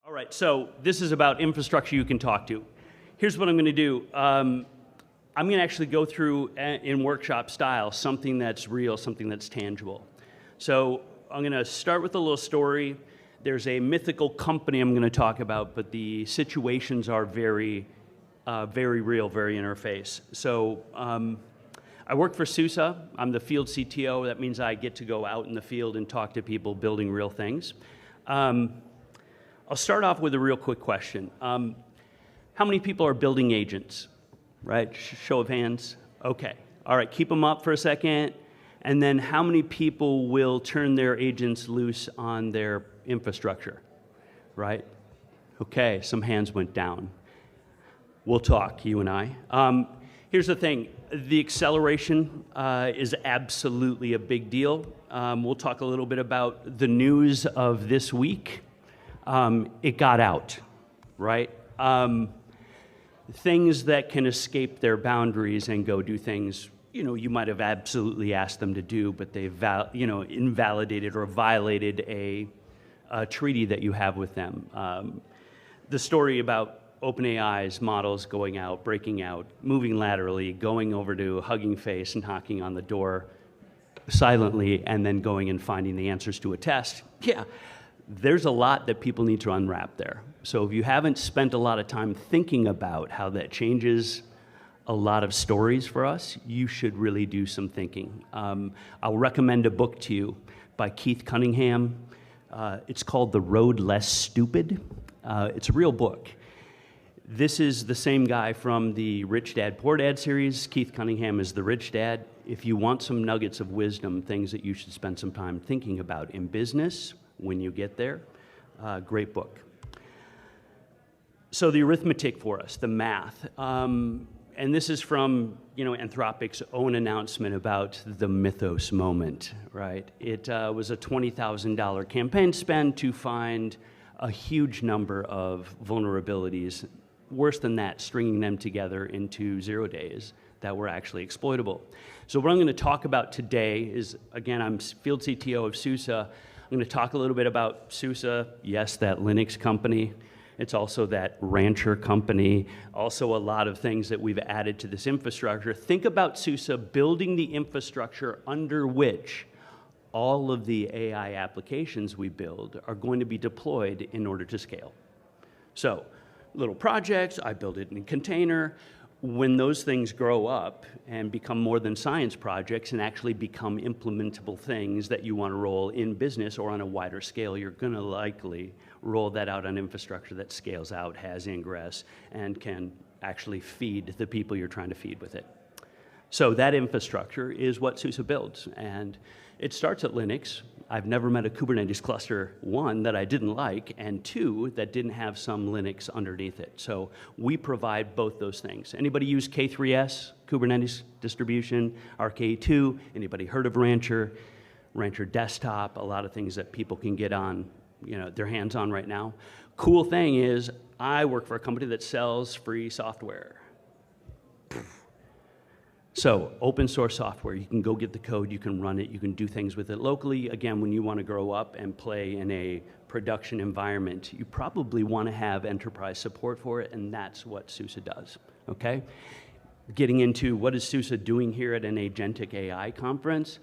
All right, so this is about infrastructure you can talk to. Here's what I'm going to do. I'm going to actually go through, in workshop style, something that's real, something that's tangible. So I'm going to start with a little story. There's a mythical company I'm going to talk about, but the situations are very real, very interface. So I work for SUSE. I'm the field CTO. That means I get to go out in the field and talk to people building real things. I'll start off with a real quick question. How many people are building agents? Right? Show of hands. Okay. All right. Keep them up for a second. And then how many people will turn their agents loose on their infrastructure? Right? Okay. Some hands went down. We'll talk, you and I. Here's the thing. The acceleration is absolutely a big deal. We'll talk a little bit about the news of this week. It got out, right? Things that can escape their boundaries and go do things, you might have absolutely asked them to do, but they've, invalidated or violated a treaty that you have with them. The story about OpenAI's models going out, breaking out, moving laterally, going over to Hugging Face and knocking on the door silently, and then going and finding the answers to a test. Yeah. There's a lot that people need to unwrap there. So if you haven't spent a lot of time thinking about how that changes a lot of stories for us, you should really do some thinking. I'll recommend a book to you by Keith Cunningham. It's called The Road Less Stupid. It's a real book. This is the same guy from the Rich Dad, Poor Dad series. Keith Cunningham is the rich dad. If you want some nuggets of wisdom, things that you should spend some time thinking about in business, when you get there, great book. So the arithmetic for us, the math, and this is from Anthropic's own announcement about the mythos moment, right? It was a $20,000 campaign spend to find a huge number of vulnerabilities, worse than that, stringing them together into 0 days that were actually exploitable. So what I'm going to talk about today is, again, I'm field CTO of SUSE. I'm going to talk a little bit about SUSE, yes, that Linux company. It's also that rancher company, also a lot of things that we've added to this infrastructure. Think about SUSE building the infrastructure under which all of the AI applications we build are going to be deployed in order to scale. So, little projects, I build it in a container. When those things grow up and become more than science projects and actually become implementable things that you want to roll in business or on a wider scale, you're going to likely roll that out on infrastructure that scales out, has ingress, and can actually feed the people you're trying to feed with it. So that infrastructure is what SUSE builds, and it starts at Linux. I've never met a Kubernetes cluster, one, that I didn't like, and two, that didn't have some Linux underneath it. So we provide both those things. Anybody use K3s, Kubernetes distribution, RK2? Anybody heard of Rancher? Rancher Desktop, a lot of things that people can get on, their hands on right now. Cool thing is, I work for a company that sells free software. So open source software, you can go get the code, you can run it, you can do things with it locally. Again, when you want to grow up and play in a production environment, you probably want to have enterprise support for it, and that's what SUSE does, okay? Getting into what is SUSE doing here at an agentic AI conference,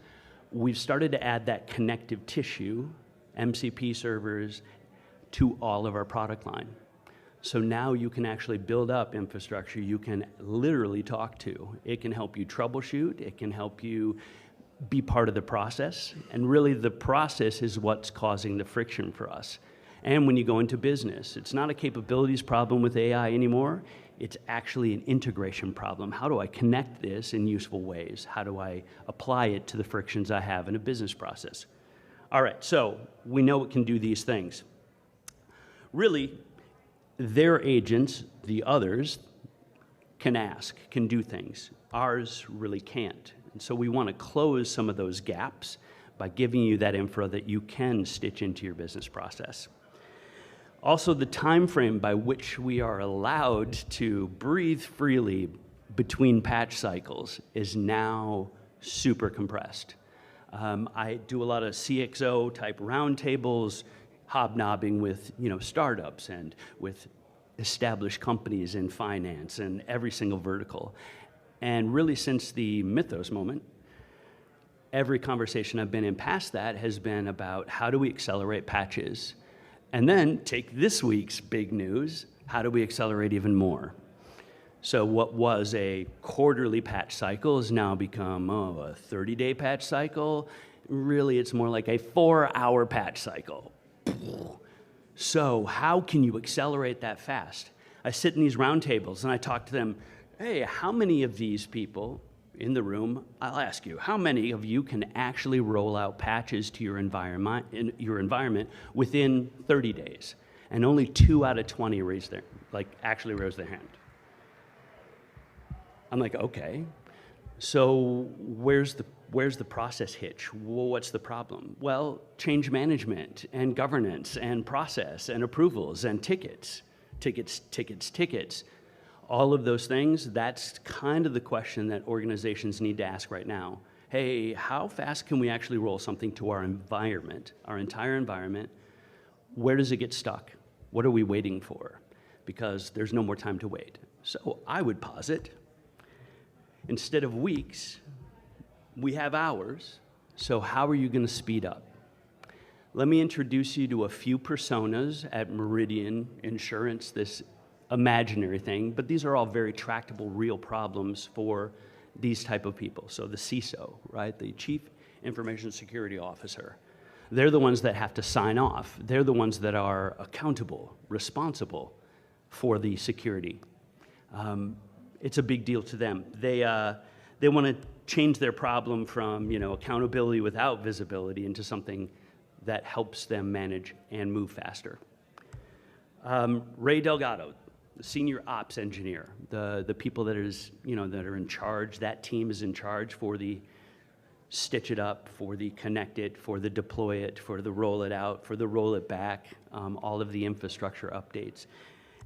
we've started to add that connective tissue, MCP servers, to all of our product line. So now you can actually build up infrastructure you can literally talk to. It can help you troubleshoot. It can help you be part of the process. And really the process is what's causing the friction for us. And when you go into business, it's not a capabilities problem with AI anymore. It's actually an integration problem. How do I connect this in useful ways? How do I apply it to the frictions I have in a business process? All right, so we know it can do these things. Really, their agents, the others, can ask, can do things. Ours really can't. And so we want to close some of those gaps by giving you that infra that you can stitch into your business process. Also, the time frame by which we are allowed to breathe freely between patch cycles is now super compressed. I do a lot of CXO type roundtables, hobnobbing with, startups and with established companies in finance and every single vertical. And really since the Mythos moment, every conversation I've been in past that has been about how do we accelerate patches? And then take this week's big news, how do we accelerate even more? So what was a quarterly patch cycle has now become, a 30-day patch cycle. Really, it's more like a 4-hour patch cycle. So how can you accelerate that fast? I sit in these roundtables and I talk to them, hey, how many of these people in the room, I'll ask you, how many of you can actually roll out patches to your environment within 30 days? And only 2 out of 20 actually raised their hand. I'm like, okay, so where's the process hitch? Well, what's the problem? Well, change management and governance and process and approvals and tickets. All of those things, that's kind of the question that organizations need to ask right now. Hey, how fast can we actually roll something to our environment, our entire environment? Where does it get stuck? What are we waiting for? Because there's no more time to wait. So I would posit, instead of weeks, we have hours, so how are you going to speed up? Let me introduce you to a few personas at Meridian Insurance, this imaginary thing, but these are all very tractable, real problems for these type of people. So the CISO, right, the Chief Information Security Officer, they're the ones that have to sign off. They're the ones that are accountable, responsible for the security. It's a big deal to them. They want to change their problem from accountability without visibility into something that helps them manage and move faster. Ray Delgado, the senior ops engineer, the people that are in charge. That team is in charge for the stitch it up, for the connect it, for the deploy it, for the roll it out, for the roll it back, all of the infrastructure updates.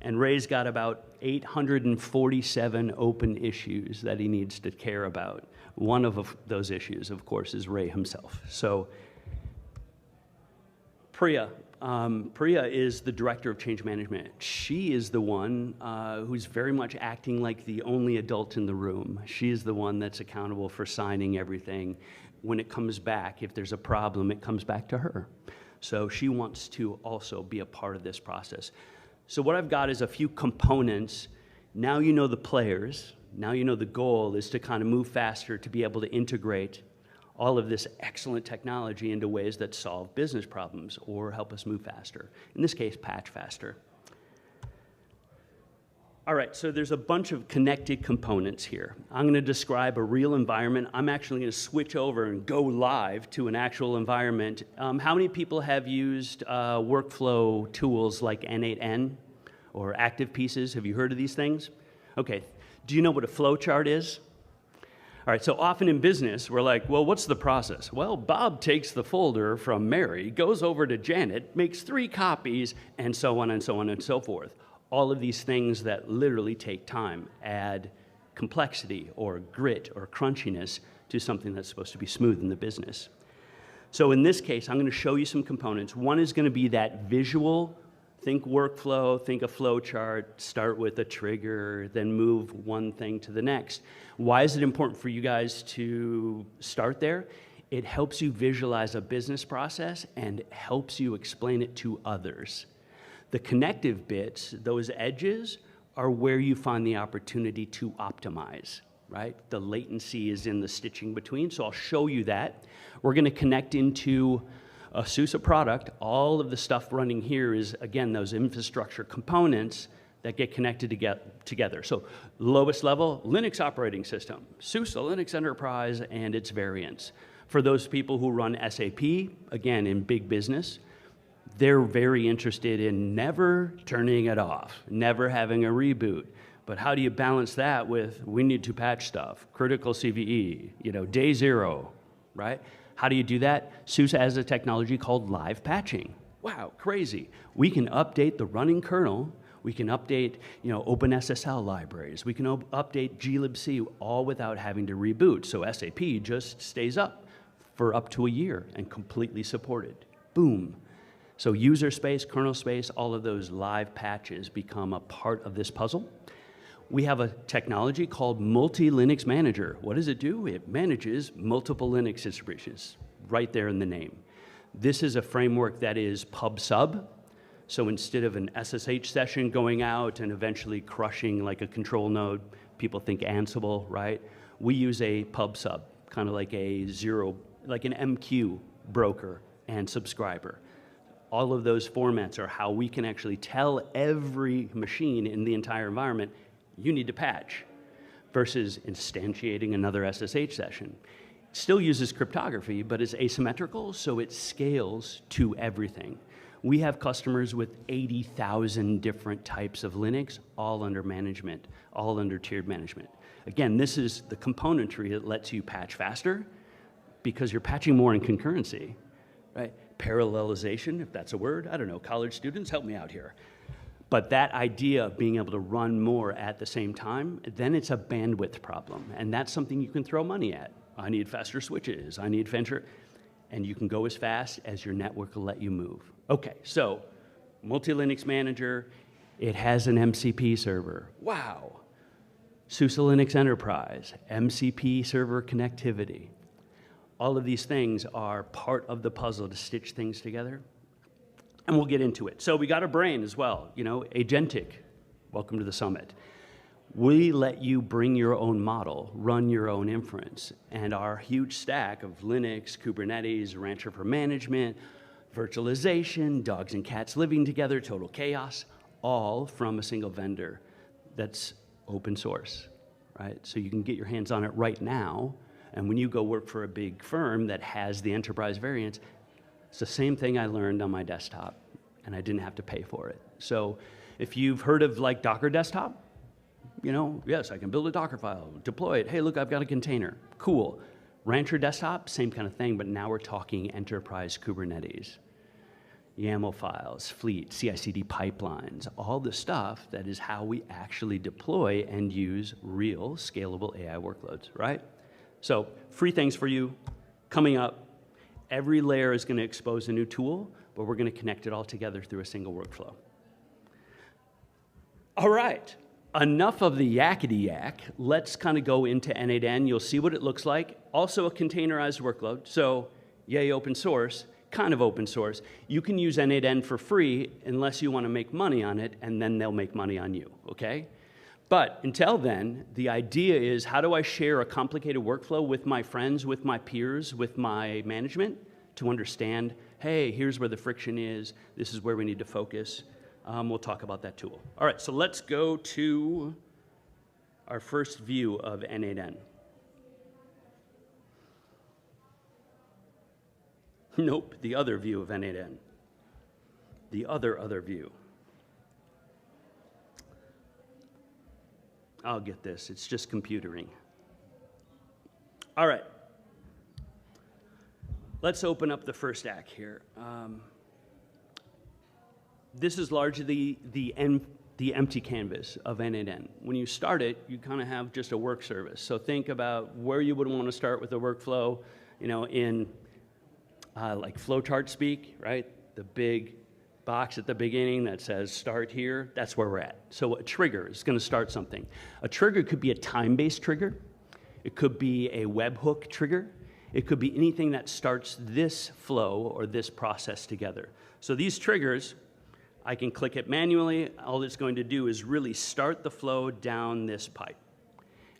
And Ray's got about 847 open issues that he needs to care about. One of those issues, of course, is Ray himself. So Priya is the director of change management. She is the one who's very much acting like the only adult in the room. She is the one that's accountable for signing everything. When it comes back, if there's a problem, it comes back to her. So she wants to also be a part of this process. So what I've got is a few components. Now you know the players. Now you know the goal is to kind of move faster, to be able to integrate all of this excellent technology into ways that solve business problems or help us move faster. In this case, patch faster. All right, so there's a bunch of connected components here. I'm going to describe a real environment. I'm actually going to switch over and go live to an actual environment. How many people have used workflow tools like N8N or Active Pieces? Have you heard of these things? Okay, do you know what a flow chart is? All right, so often in business, we're like, well, what's the process? Well, Bob takes the folder from Mary, goes over to Janet, makes 3 copies, and so on and so on and so forth. All of these things that literally take time add complexity or grit or crunchiness to something that's supposed to be smooth in the business. So in this case, I'm going to show you some components. One is going to be that visual. Think workflow, think a flow chart, start with a trigger, then move one thing to the next. Why is it important for you guys to start there? It helps you visualize a business process and helps you explain it to others. The connective bits, those edges, are where you find the opportunity to optimize, right? The latency is in the stitching between, so I'll show you that. We're going to connect into a SUSE product. All of the stuff running here is, again, those infrastructure components that get connected together. So lowest level, Linux operating system, SUSE Linux Enterprise and its variants. For those people who run SAP, again, in big business, they're very interested in never turning it off, never having a reboot. But how do you balance that with, we need to patch stuff, critical CVE, day 0, right? How do you do that? SUSE has a technology called live patching. Wow, crazy. We can update the running kernel. We can update, OpenSSL libraries. We can update glibc, all without having to reboot. So SAP just stays up for up to a year and completely supported. Boom. So user space, kernel space, all of those live patches become a part of this puzzle. We have a technology called Multi-Linux Manager. What does it do? It manages multiple Linux distributions, right there in the name. This is a framework that is pub-sub. So instead of an SSH session going out and eventually crushing like a control node, people think Ansible, right? We use a pub-sub, kind of like like an MQ broker and subscriber. All of those formats are how we can actually tell every machine in the entire environment, you need to patch, versus instantiating another SSH session. It still uses cryptography, but it's asymmetrical, so it scales to everything. We have customers with 80,000 different types of Linux, all under management, all under tiered management. Again, this is the componentry that lets you patch faster because you're patching more in concurrency, right? Parallelization, if that's a word, I don't know, college students, help me out here. But that idea of being able to run more at the same time, then it's a bandwidth problem. And that's something you can throw money at. I need faster switches, I need faster, and you can go as fast as your network will let you move. Okay, so Multi-Linux Manager, it has an MCP server. Wow. SUSE Linux Enterprise, MCP server connectivity. All of these things are part of the puzzle to stitch things together. And we'll get into it. So we got a brain as well, you know, agentic. Welcome to the summit. We let you bring your own model, run your own inference, and our huge stack of Linux, Kubernetes, Rancher for management, virtualization, dogs and cats living together, total chaos, all from a single vendor that's open source, right? So you can get your hands on it right now, and when you go work for a big firm that has the enterprise variants, it's the same thing I learned on my desktop, and I didn't have to pay for it. So if you've heard of like Docker Desktop, you know, yes, I can build a Docker file, deploy it. Hey, look, I've got a container. Cool. Rancher Desktop, same kind of thing, but now we're talking enterprise Kubernetes. YAML files, fleet, CI/CD pipelines, all the stuff that is how we actually deploy and use real scalable AI workloads, right? So free things for you coming up. Every layer is going to expose a new tool, but we're going to connect it all together through a single workflow. All right, enough of the yakety yak. Let's kind of go into N8N. You'll see what it looks like. Also a containerized workload. So yay, open source, kind of open source. You can use N8N for free unless you want to make money on it, and then they'll make money on you, okay? But until then, the idea is, how do I share a complicated workflow with my friends, with my peers, with my management to understand, hey, here's where the friction is, this is where we need to focus. We'll talk about that tool. All right, so let's go to our first view of N8N. Nope, the other view of N8N. The other view. I'll get this, it's just computering. All right. Let's open up the first act here. This is largely the empty canvas of N8N. When you start it, you kind of have just a work service. So think about where you would want to start with the workflow, you know, in like flowchart speak, right? The big box at the beginning that says start here, that's where we're at. So a trigger is going to start something. A trigger could be a time-based trigger. It could be a webhook trigger. It could be anything that starts this flow or this process together. So these triggers, I can click it manually. All it's going to do is really start the flow down this pipe.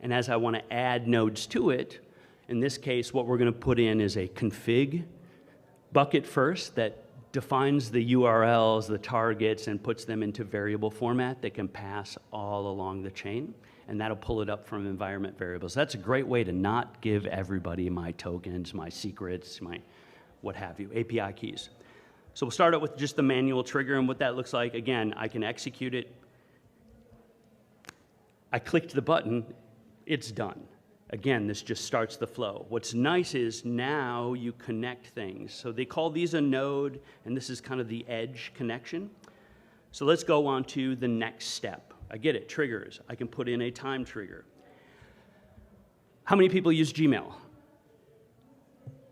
And as I want to add nodes to it, in this case, what we're going to put in is a config bucket first that defines the URLs, the targets, and puts them into variable format that can pass all along the chain, and that'll pull it up from environment variables. That's a great way to not give everybody my tokens, my secrets, my what have you, API keys. So we'll start out with just the manual trigger, and what that looks like. Again, I can execute it. I clicked the button, it's done. Again, this just starts the flow. What's nice is now you connect things. So they call these a node, and this is kind of the edge connection. So let's go on to the next step. I get it, triggers. I can put in a time trigger. How many people use Gmail?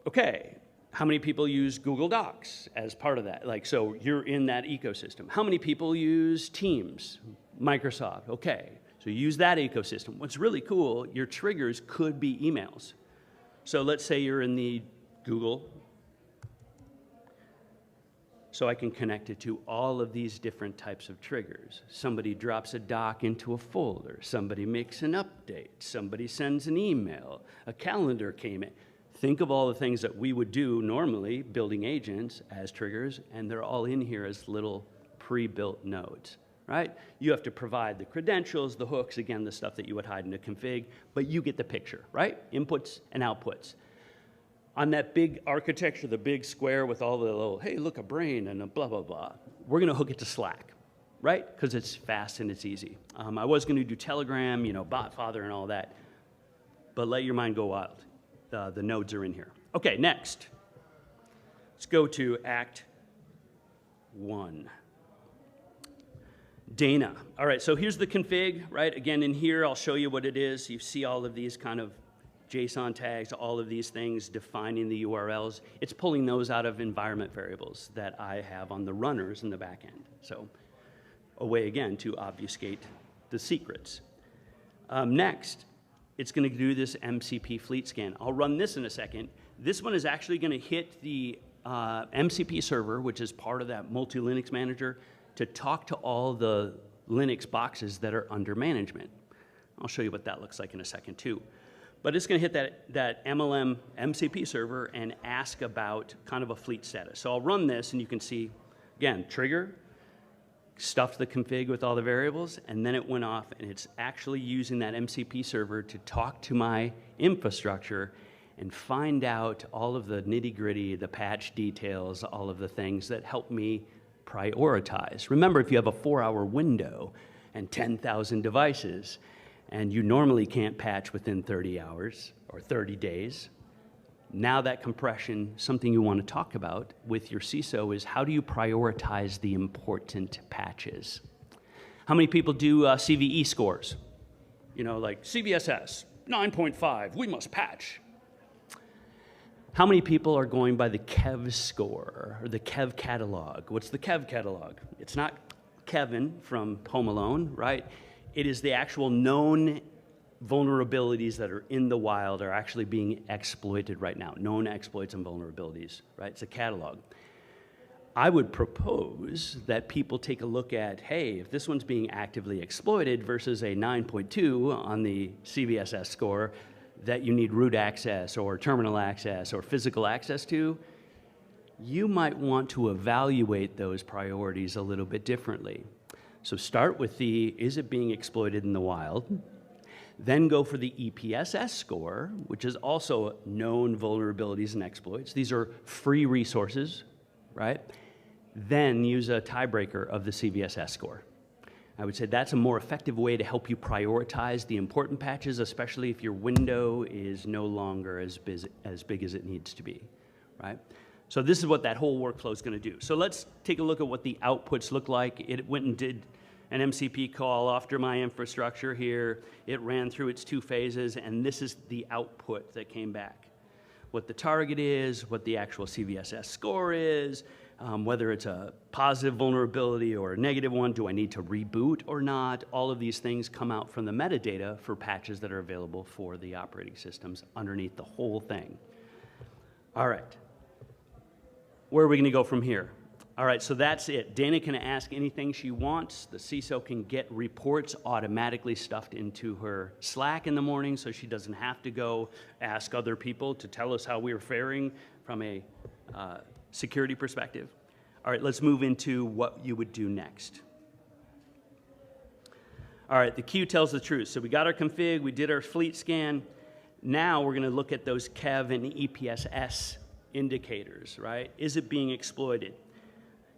Okay. How many people use Google Docs as part of that? Like, so you're in that ecosystem. How many people use Teams, Microsoft? Okay, so use that ecosystem. What's really cool, your triggers could be emails. So let's say you're in the Google, so I can connect it to all of these different types of triggers. Somebody drops a doc into a folder, somebody makes an update, somebody sends an email, a calendar came in. Think of all the things that we would do normally, building agents as triggers, and they're all in here as little pre-built nodes, right? You have to provide the credentials, the hooks, again, the stuff that you would hide in a config, but you get the picture, right? Inputs and outputs. On that big architecture, the big square with all the little, hey, look, a brain and a blah, blah, blah, we're gonna hook it to Slack, right? Because it's fast and it's easy. I was gonna do Telegram, Botfather and all that, but let your mind go wild. The nodes are in here. Okay, next. Let's go to Act 1. Dana. All right, so here's the config, right? Again, in here, I'll show you what it is. You see all of these kind of JSON tags, all of these things defining the URLs. It's pulling those out of environment variables that I have on the runners in the back end. So a way, again, to obfuscate the secrets. Next, it's going to do this MCP fleet scan. I'll run this in a second. This one is actually going to hit the MCP server, which is part of that multi-Linux manager, to talk to all the Linux boxes that are under management. I'll show you what that looks like in a second, too. But it's going to hit that MLM MCP server and ask about kind of a fleet status. So I'll run this, and you can see, again, trigger, stuffed the config with all the variables, and then it went off, and it's actually using that MCP server to talk to my infrastructure and find out all of the nitty-gritty, the patch details, all of the things that help me prioritize. Remember, if you have a 4-hour window and 10,000 devices, and you normally can't patch within 30 hours or 30 days, now that compression, something you want to talk about with your CISO is how do you prioritize the important patches? How many people do CVE scores? Like CVSS, 9.5, we must patch. How many people are going by the Kev score or the Kev catalog? What's the Kev catalog? It's not Kevin from Home Alone, right? It is the actual known vulnerabilities that are in the wild are actually being exploited right now. Known exploits and vulnerabilities, right? It's a catalog. I would propose that people take a look at, hey, if this one's being actively exploited versus a 9.2 on the CVSS score that you need root access or terminal access or physical access to, you might want to evaluate those priorities a little bit differently. So start with is it being exploited in the wild? Then go for the EPSS score, which is also known vulnerabilities and exploits. These are free resources, right? Then use a tiebreaker of the CVSS score. I would say that's a more effective way to help you prioritize the important patches, especially if your window is no longer as big as it needs to be, right? So this is what that whole workflow is going to do. So let's take a look at what the outputs look like. It went and did an MCP call after my infrastructure here. It ran through its 2 phases, and this is the output that came back. What the target is, what the actual CVSS score is, whether it's a positive vulnerability or a negative one, do I need to reboot or not? All of these things come out from the metadata for patches that are available for the operating systems underneath the whole thing. All right. Where are we going to go from here? All right, so that's it. Dana can ask anything she wants. The CISO can get reports automatically stuffed into her Slack in the morning so she doesn't have to go ask other people to tell us how we're faring from a security perspective. All right, let's move into what you would do next. All right, the queue tells the truth. So we got our config, we did our fleet scan. Now we're going to look at those Kev and EPSS indicators, right? Is it being exploited?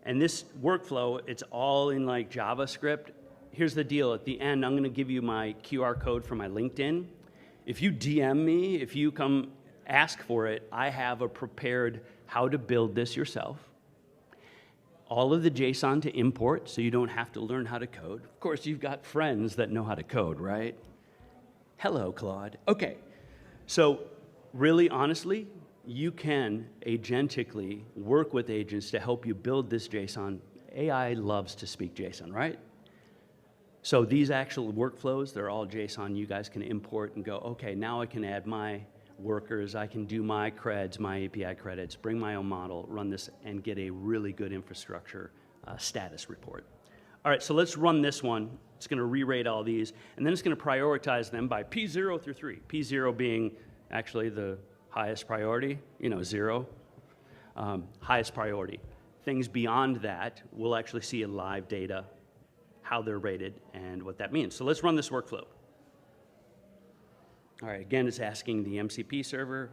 And this workflow, it's all in like JavaScript. Here's the deal. At the end, I'm going to give you my QR code for my LinkedIn. If you DM me, if you come ask for it, I have a prepared how to build this yourself. All of the JSON to import, so you don't have to learn how to code. Of course, you've got friends that know how to code, right? Hello, Claude. Okay. So really, honestly, you can agentically work with agents to help you build this JSON. AI loves to speak JSON, right? So these actual workflows, they're all JSON. You guys can import and go, okay, now I can add my workers, I can do my creds, my API credits, bring my own model, run this, and get a really good infrastructure status report. All right, so let's run this one. It's going to re-rate all these, and then it's going to prioritize them by P0 through 3. P0 being actually the highest priority, 0, highest priority. Things beyond that, we'll actually see in live data how they're rated and what that means. So let's run this workflow. All right, again, it's asking the MCP server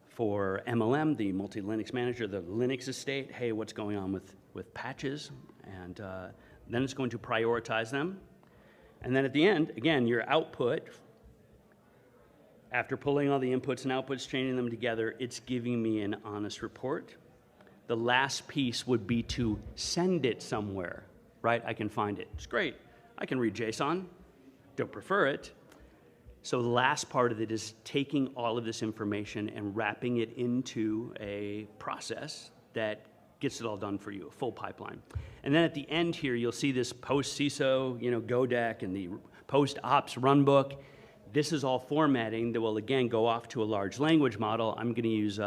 for MLM, the multi-Linux manager, the Linux estate, hey, what's going on with patches? And then it's going to prioritize them. And then at the end, again, your output, after pulling all the inputs and outputs, chaining them together, it's giving me an honest report. The last piece would be to send it somewhere, right? I can find it. It's great. I can read JSON. Don't prefer it. So the last part of it is taking all of this information and wrapping it into a process that gets it all done for you, a full pipeline. And then at the end here, you'll see this post-CISO, GoDeck, and the post-ops runbook. This is all formatting that will, again, go off to a large language model. I'm going to use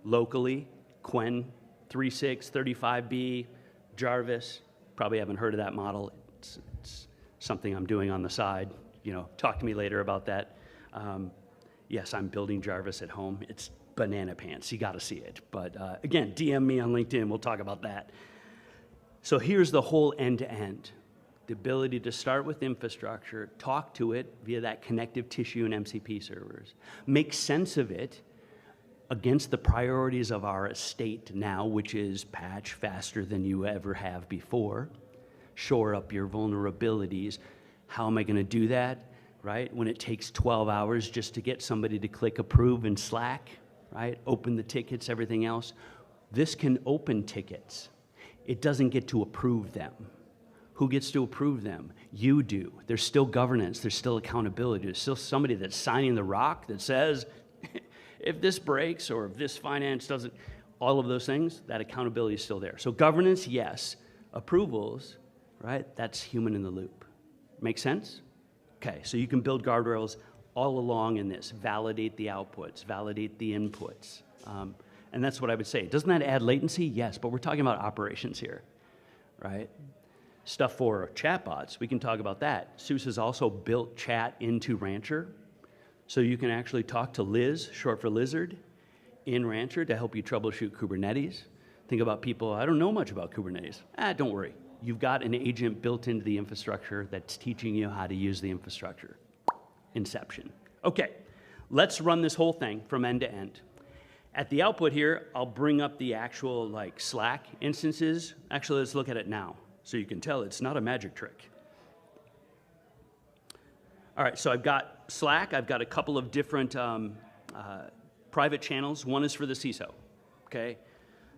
locally, Qwen 3.6, 35B, Jarvis. Probably haven't heard of that model. It's something I'm doing on the side. Talk to me later about that. Yes, I'm building Jarvis at home. It's banana pants. You got to see it. But again, DM me on LinkedIn. We'll talk about that. So here's the whole end-to-end. The ability to start with infrastructure, talk to it via that connective tissue and MCP servers, make sense of it against the priorities of our estate now, which is patch faster than you ever have before, shore up your vulnerabilities. How am I going to do that, right? When it takes 12 hours just to get somebody to click approve in Slack, right? Open the tickets, everything else. This can open tickets. It doesn't get to approve them. Who gets to approve them? You do. There's still governance. There's still accountability. There's still somebody that's signing the rock that says, if this breaks or if this finance doesn't, all of those things, that accountability is still there. So governance, yes. Approvals, right? That's human in the loop. Make sense? Okay, so you can build guardrails all along in this. Validate the outputs, validate the inputs. And that's what I would say. Doesn't that add latency? Yes, but we're talking about operations here, right? Stuff for chatbots, we can talk about that. SUSE has also built chat into Rancher, so you can actually talk to Liz, short for lizard, in Rancher to help you troubleshoot Kubernetes. Think about people, I don't know much about Kubernetes. Don't worry. You've got an agent built into the infrastructure that's teaching you how to use the infrastructure. Inception. Okay, let's run this whole thing from end to end. At the output here, I'll bring up the actual Slack instances. Actually, let's look at it now so you can tell it's not a magic trick. All right, so I've got Slack. I've got a couple of different private channels. One is for the CISO, okay?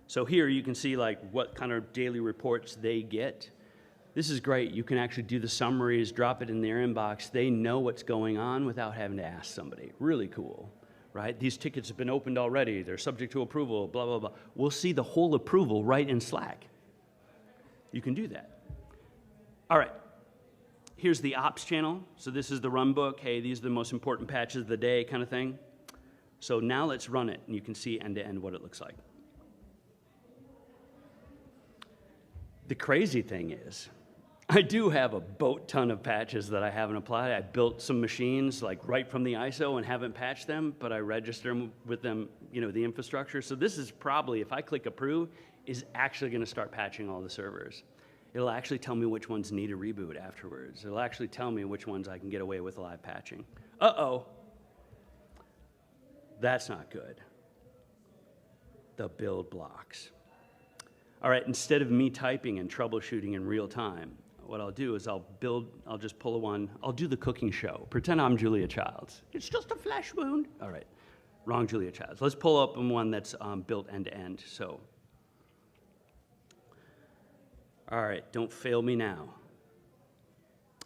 So here you can see what kind of daily reports they get. This is great. You can actually do the summaries, drop it in their inbox. They know what's going on without having to ask somebody. Really cool, right? These tickets have been opened already. They're subject to approval, blah, blah, blah. We'll see the whole approval right in Slack. You can do that. All right. Here's the ops channel. So this is the run book. Hey, these are the most important patches of the day kind of thing. So now let's run it, and you can see end-to-end what it looks like. The crazy thing is, I do have a boat ton of patches that I haven't applied. I built some machines right from the ISO and haven't patched them, but I register them with them, the infrastructure. So this is probably, if I click approve, is actually going to start patching all the servers. It'll actually tell me which ones need a reboot afterwards. It'll actually tell me which ones I can get away with live patching. Uh-oh. That's not good. The build blocks. All right, instead of me typing and troubleshooting in real time, what I'll do is I'll just pull one, I'll do the cooking show. Pretend I'm Julia Childs. It's just a flesh wound. All right, wrong Julia Childs. Let's pull up one that's built end to end, so. All right, don't fail me now.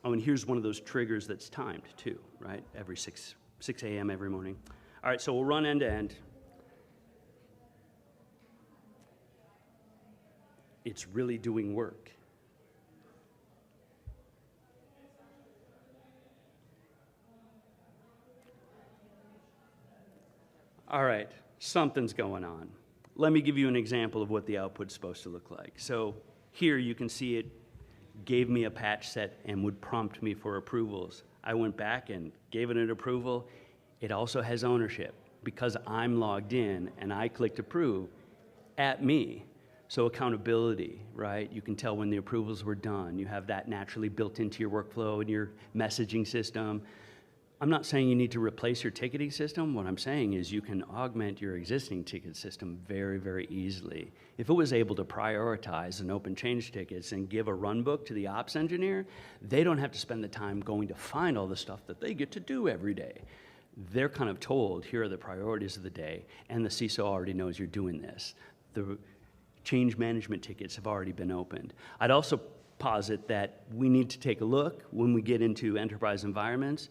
Oh, and here's one of those triggers that's timed too, right? Every 6 a.m. every morning. All right, so we'll run end to end. it's really doing work. All right, something's going on. Let me give you an example of what the output's supposed to look like. So here you can see it gave me a patch set and would prompt me for approvals. I went back and gave it an approval. It also has ownership because I'm logged in and I clicked approve at me. So accountability, right? You can tell when the approvals were done. You have that naturally built into your workflow and your messaging system. I'm not saying you need to replace your ticketing system. What I'm saying is you can augment your existing ticket system very, very easily. If it was able to prioritize and open change tickets and give a run book to the ops engineer, they don't have to spend the time going to find all the stuff that they get to do every day. They're kind of told, here are the priorities of the day, and the CISO already knows you're doing this. The change management tickets have already been opened. I'd also posit that we need to take a look when we get into enterprise environments.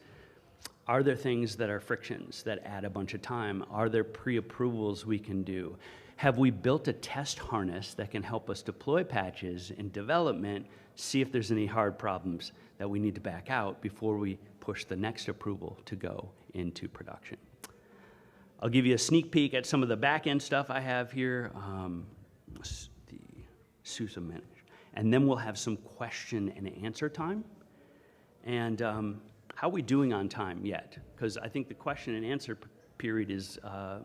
Are there things that are frictions that add a bunch of time? Are there pre-approvals we can do? Have we built a test harness that can help us deploy patches in development, see if there's any hard problems that we need to back out before we push the next approval to go into production? I'll give you a sneak peek at some of the back-end stuff I have here, the SUSE manager. And then we'll have some question and answer time. And how are we doing on time yet? Because I think the question and answer period is a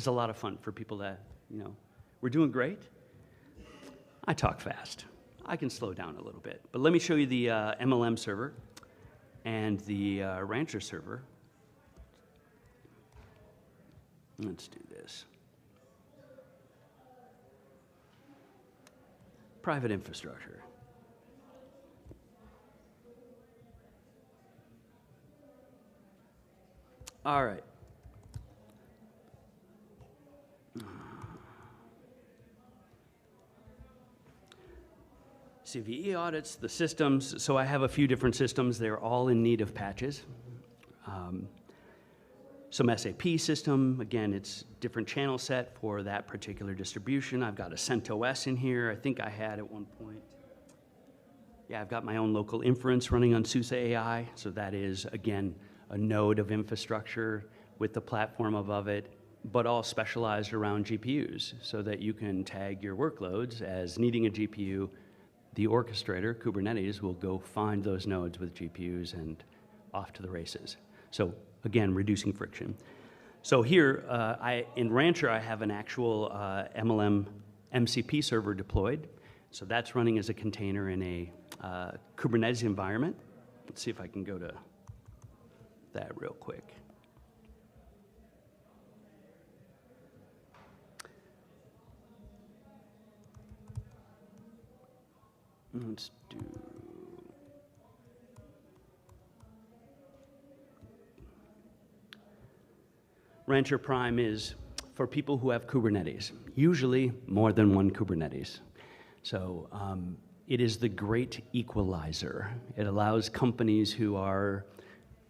lot of fun for people that, we're doing great. I talk fast. I can slow down a little bit. But let me show you the MLM server and the Rancher server. Let's do this. Private infrastructure. All right. CVE audits, the systems. So I have a few different systems. They're all in need of patches. Some SAP system. Again, it's different channel set for that particular distribution. I've got a CentOS in here. I think I had at one point. Yeah, I've got my own local inference running on SUSE AI. So that is, again, a node of infrastructure with the platform above it, but all specialized around GPUs so that you can tag your workloads as needing a GPU. The orchestrator, Kubernetes, will go find those nodes with GPUs and off to the races. So again, reducing friction. So here, in Rancher, I have an actual MLM MCP server deployed. So that's running as a container in a Kubernetes environment. Let's see if I can go to that real quick. Let's do. Rancher Prime is for people who have Kubernetes, usually more than one Kubernetes. So it is the great equalizer. It allows companies who are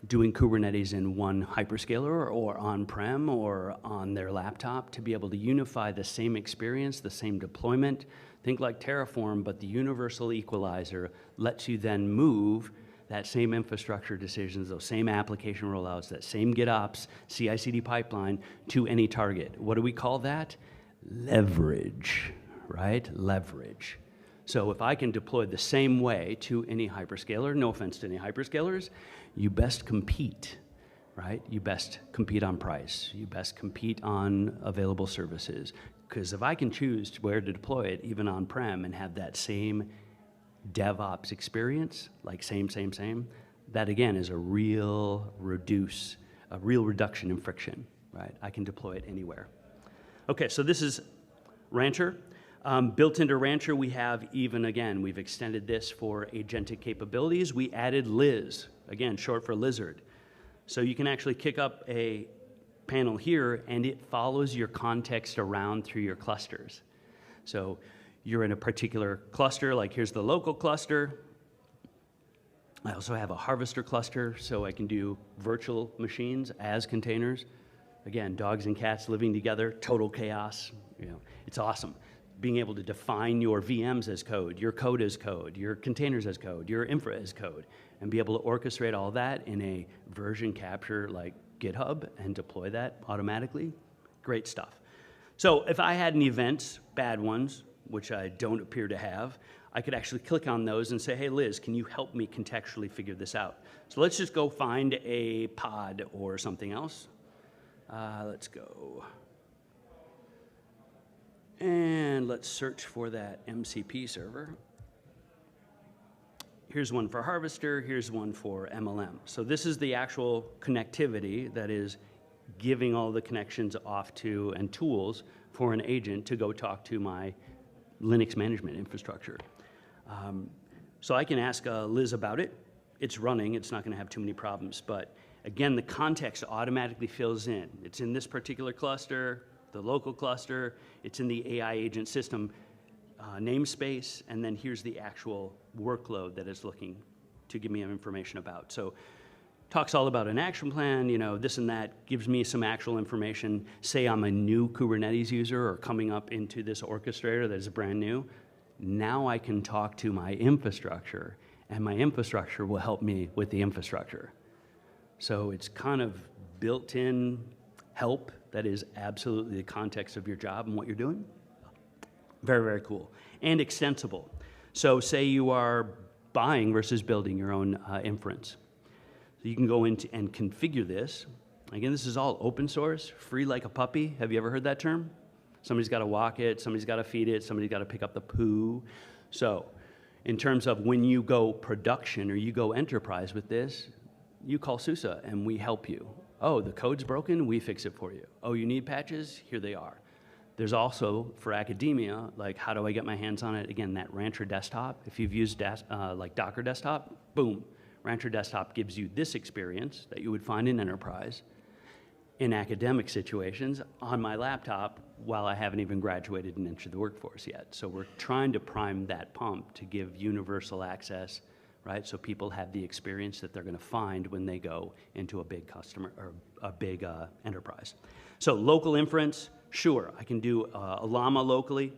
doing Kubernetes in one hyperscaler or on-prem or on their laptop to be able to unify the same experience, the same deployment. Think like Terraform, but the universal equalizer lets you then move that same infrastructure decisions, those same application rollouts, that same GitOps, CI/CD pipeline to any target. What do we call that? Leverage, right? Leverage. So if I can deploy the same way to any hyperscaler, no offense to any hyperscalers, you best compete, right? You best compete on price. You best compete on available services. Because if I can choose where to deploy it, even on-prem, and have that same DevOps experience, like same, that again is a real reduction in friction, right? I can deploy it anywhere. Okay, so this is Rancher. Built into Rancher, we have we've extended this for agentic capabilities. We added Liz, again, short for lizard. So you can actually kick up a panel here and it follows your context around through your clusters. So you're in a particular cluster, like here's the local cluster. I also have a harvester cluster, so I can do virtual machines as containers. Again, dogs and cats living together, total chaos. It's awesome. being able to define your VMs as code, your code as code, your containers as code, your infra as code, and be able to orchestrate all that in a version capture like GitHub and deploy that automatically. Great stuff. So if I had any events, bad ones, which I don't appear to have, I could actually click on those and say, hey, Liz, can you help me contextually figure this out? So let's just go find a pod or something else. Let's go. And let's search for that MCP server. Here's one for Harvester, here's one for MLM. So this is the actual connectivity that is giving all the connections off to and tools for an agent to go talk to my Linux management infrastructure. So I can ask Liz about it. It's running, it's not gonna have too many problems, but again, the context automatically fills in. It's in this particular cluster, the local cluster, it's in the AI agent system namespace, and then here's the actual workload that it's looking to give me information about. So talks all about an action plan, you know, this and that, gives me some actual information. Say I'm a new Kubernetes user or coming up into this orchestrator that is brand new. Now I can talk to my infrastructure, and my infrastructure will help me with the infrastructure. So it's kind of built-in help that is absolutely the context of your job and what you're doing. Very, very cool. And extensible. So say you are buying versus building your own inference. So you can go into and configure this. Again, this is all open source, free like a puppy. Have you ever heard that term? Somebody's got to walk it, somebody's got to feed it, somebody's got to pick up the poo. So in terms of when you go production or you go enterprise with this, you call SUSE and we help you. Oh, the code's broken, we fix it for you. Oh, you need patches? Here they are. There's also, for academia, like how do I get my hands on it? Again, that Rancher desktop, if you've used like Docker desktop, boom. Rancher desktop gives you this experience that you would find in enterprise, in academic situations, on my laptop while I haven't even graduated and entered the workforce yet. So we're trying to prime that pump to give universal access, right? So people have the experience that they're gonna find when they go into a big customer or a big enterprise. So local inference, sure, I can do a Llama locally.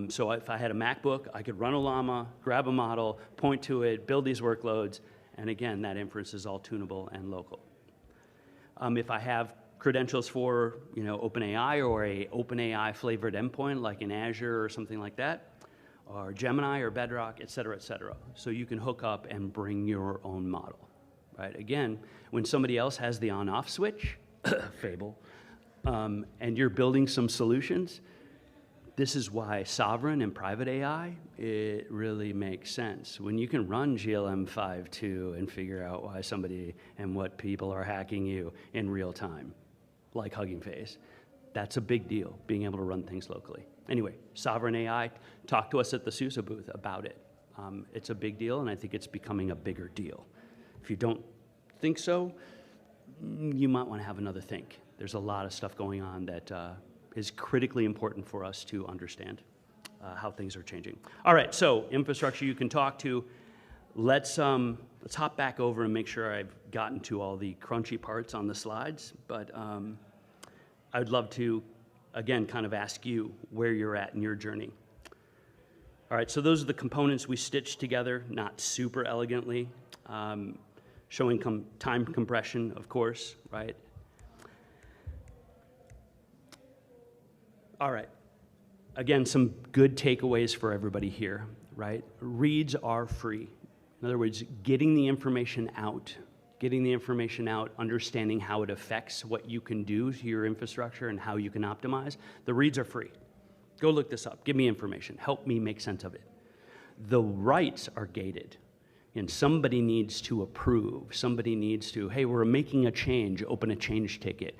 So if I had a MacBook, I could run a Llama, grab a model, point to it, build these workloads, and again, that inference is all tunable and local. If I have credentials for, you know, OpenAI or a OpenAI flavored endpoint like in Azure or something like that, or Gemini or Bedrock, et cetera, et cetera. So you can hook up and bring your own model, right? Again, when somebody else has the on-off switch, fable, and you're building some solutions, this is why sovereign and private AI, it really makes sense. When you can run GLM 5.2 and figure out why somebody and what people are hacking you in real time, like Hugging Face, that's a big deal, being able to run things locally. Anyway, sovereign AI, talk to us at the SUSE booth about it. It's a big deal, and I think it's becoming a bigger deal. If you don't think so, you might want to have another think. There's a lot of stuff going on that is critically important for us to understand how things are changing. All right, so infrastructure you can talk to. Let's hop back over and make sure I've gotten to all the crunchy parts on the slides, but I'd love to, again, kind of ask you where you're at in your journey. All right, so those are the components we stitched together, not super elegantly, showing time compression, of course, right? All right, again, some good takeaways for everybody here, right? Reads are free. In other words, getting the information out, understanding how it affects what you can do to your infrastructure and how you can optimize. The reads are free. Go look this up, give me information, help me make sense of it. The writes are gated, and somebody needs to approve. Somebody needs to, hey, we're making a change, open a change ticket.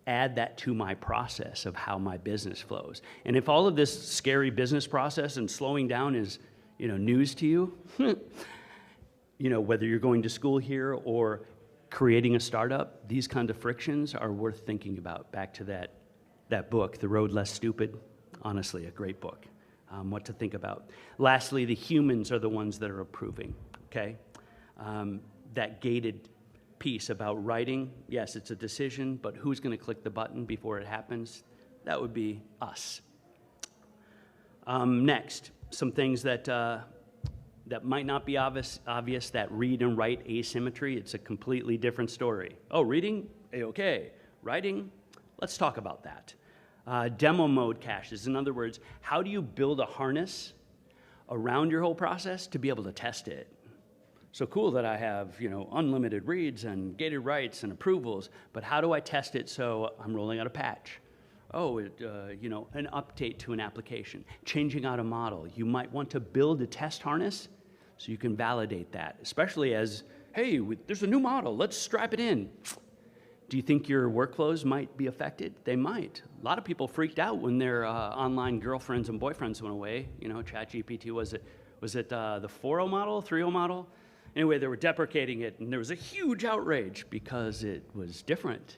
Add that to my process of how my business flows. And if all of this scary business process and slowing down is, you know, news to you, you know, whether you're going to school here or creating a startup, these kind of frictions are worth thinking about. Back to that book, The Road Less Stupid. Honestly, a great book. What to think about. Lastly, the humans are the ones that are approving, okay? That gated piece about writing, yes, it's a decision, but who's going to click the button before it happens? That would be us. Next, some things that, that might not be obvious, that read and write asymmetry. It's a completely different story. Oh, reading? A-okay. Writing? Let's talk about that. Demo mode caches. In other words, how do you build a harness around your whole process to be able to test it? So cool that I have, unlimited reads and gated writes and approvals, but how do I test it so I'm rolling out a patch? Oh, an update to an application, changing out a model. You might want to build a test harness so you can validate that, especially as, hey, there's a new model, let's strap it in. Do you think your workflows might be affected? They might. A lot of people freaked out when their online girlfriends and boyfriends went away. ChatGPT, was it the 4.0 model, 3.0 model? Anyway, they were deprecating it, and there was a huge outrage because it was different,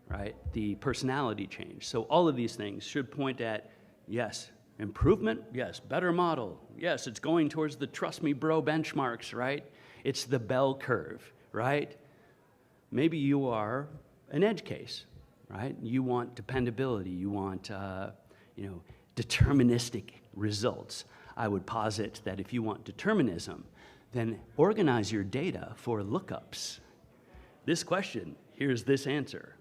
right? The personality change. So all of these things should point at, yes, improvement, yes, better model, yes, it's going towards the trust me bro benchmarks, right? It's the bell curve, right? Maybe you are an edge case, right? You want dependability, you want, deterministic results. I would posit that if you want determinism, then organize your data for lookups. This question, here's this answer,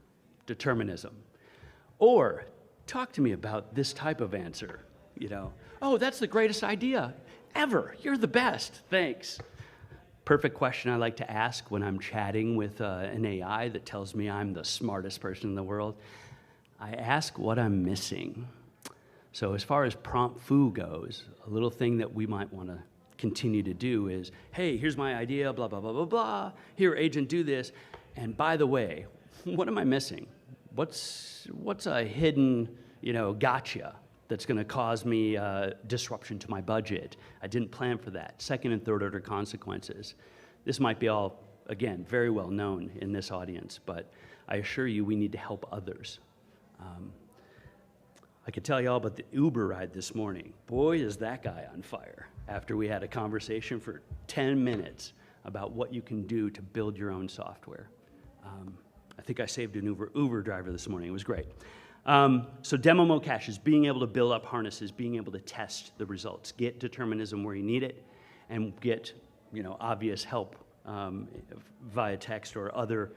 determinism. Or talk to me about this type of answer, oh, that's the greatest idea ever. You're the best, thanks. Perfect question I like to ask when I'm chatting with an AI that tells me I'm the smartest person in the world. I ask what I'm missing. So as far as prompt foo goes, a little thing that we might want to continue to do is, hey, here's my idea, blah, blah, blah, blah, blah. Here, agent, do this. And by the way, what am I missing? What's a hidden, gotcha that's going to cause me disruption to my budget? I didn't plan for that. Second and third order consequences. This might be all, again, very well known in this audience, but I assure you we need to help others. I could tell you all about the Uber ride this morning. Boy, is that guy on fire after we had a conversation for 10 minutes about what you can do to build your own software. I think I saved an Uber driver this morning. It was great. So demo mode caches, being able to build up harnesses, being able to test the results, get determinism where you need it, and get obvious help via text or other,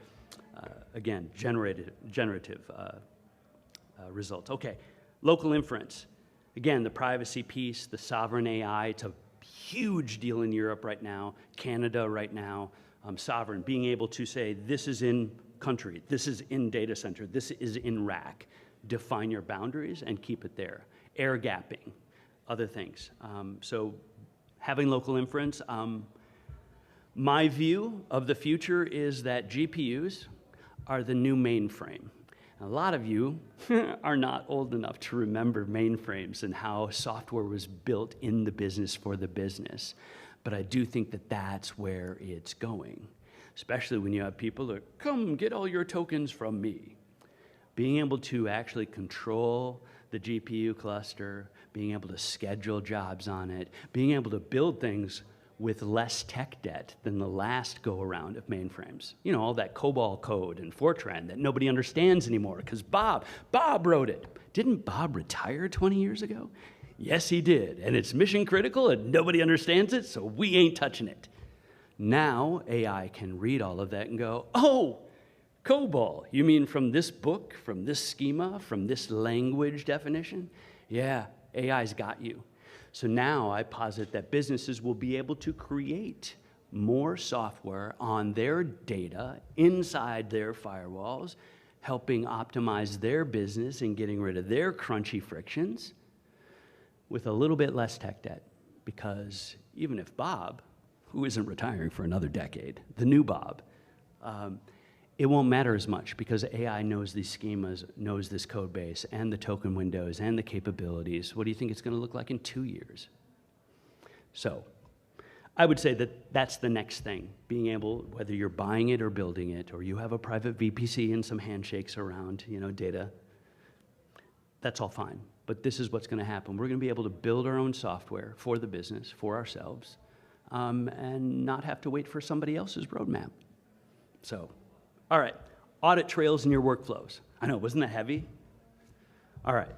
again, generative results. Okay, local inference. Again, the privacy piece, the sovereign AI, it's a huge deal in Europe right now, Canada right now, sovereign, being able to say, this is in country, this is in data center, this is in rack. Define your boundaries and keep it there. Air gapping, other things. So having local inference, my view of the future is that GPUs are the new mainframe. A lot of you are not old enough to remember mainframes and how software was built in the business for the business. But I do think that that's where it's going, especially when you have people that come get all your tokens from me. Being able to actually control the GPU cluster, being able to schedule jobs on it, being able to build things with less tech debt than the last go-around of mainframes. All that COBOL code and Fortran that nobody understands anymore because Bob wrote it. Didn't Bob retire 20 years ago? Yes, he did, and it's mission critical and nobody understands it, so we ain't touching it. Now, AI can read all of that and go, oh, COBOL, you mean from this book, from this schema, from this language definition? Yeah, AI's got you. So now I posit that businesses will be able to create more software on their data inside their firewalls, helping optimize their business and getting rid of their crunchy frictions with a little bit less tech debt. Because even if Bob, who isn't retiring for another decade, the new Bob, it won't matter as much because AI knows these schemas, knows this code base, and the token windows, and the capabilities. What do you think it's going to look like in 2 years? So I would say that that's the next thing, being able, whether you're buying it or building it, or you have a private VPC and some handshakes around data, that's all fine. But this is what's going to happen. We're going to be able to build our own software for the business, for ourselves, and not have to wait for somebody else's roadmap. So. All right, audit trails in your workflows. I know, wasn't that heavy? All right,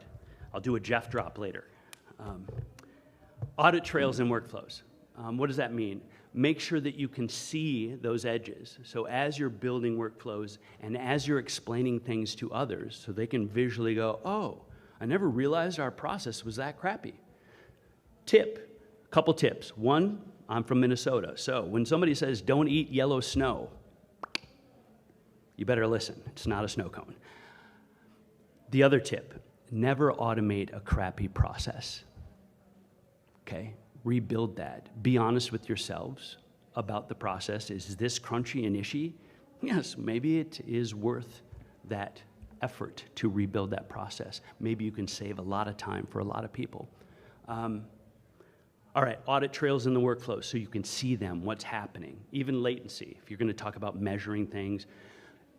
I'll do a Jeff drop later. Audit trails and workflows. What does that mean? Make sure that you can see those edges. So as you're building workflows and as you're explaining things to others, so they can visually go, oh, I never realized our process was that crappy. Couple tips. One, I'm from Minnesota, so when somebody says don't eat yellow snow, you better listen. It's not a snow cone. The other tip, never automate a crappy process. Okay? Rebuild that. Be honest with yourselves about the process. Is this crunchy and ishy? Yes, maybe it is worth that effort to rebuild that process. Maybe you can save a lot of time for a lot of people. All right, audit trails in the workflow so you can see them, what's happening. Even latency, if you're going to talk about measuring things.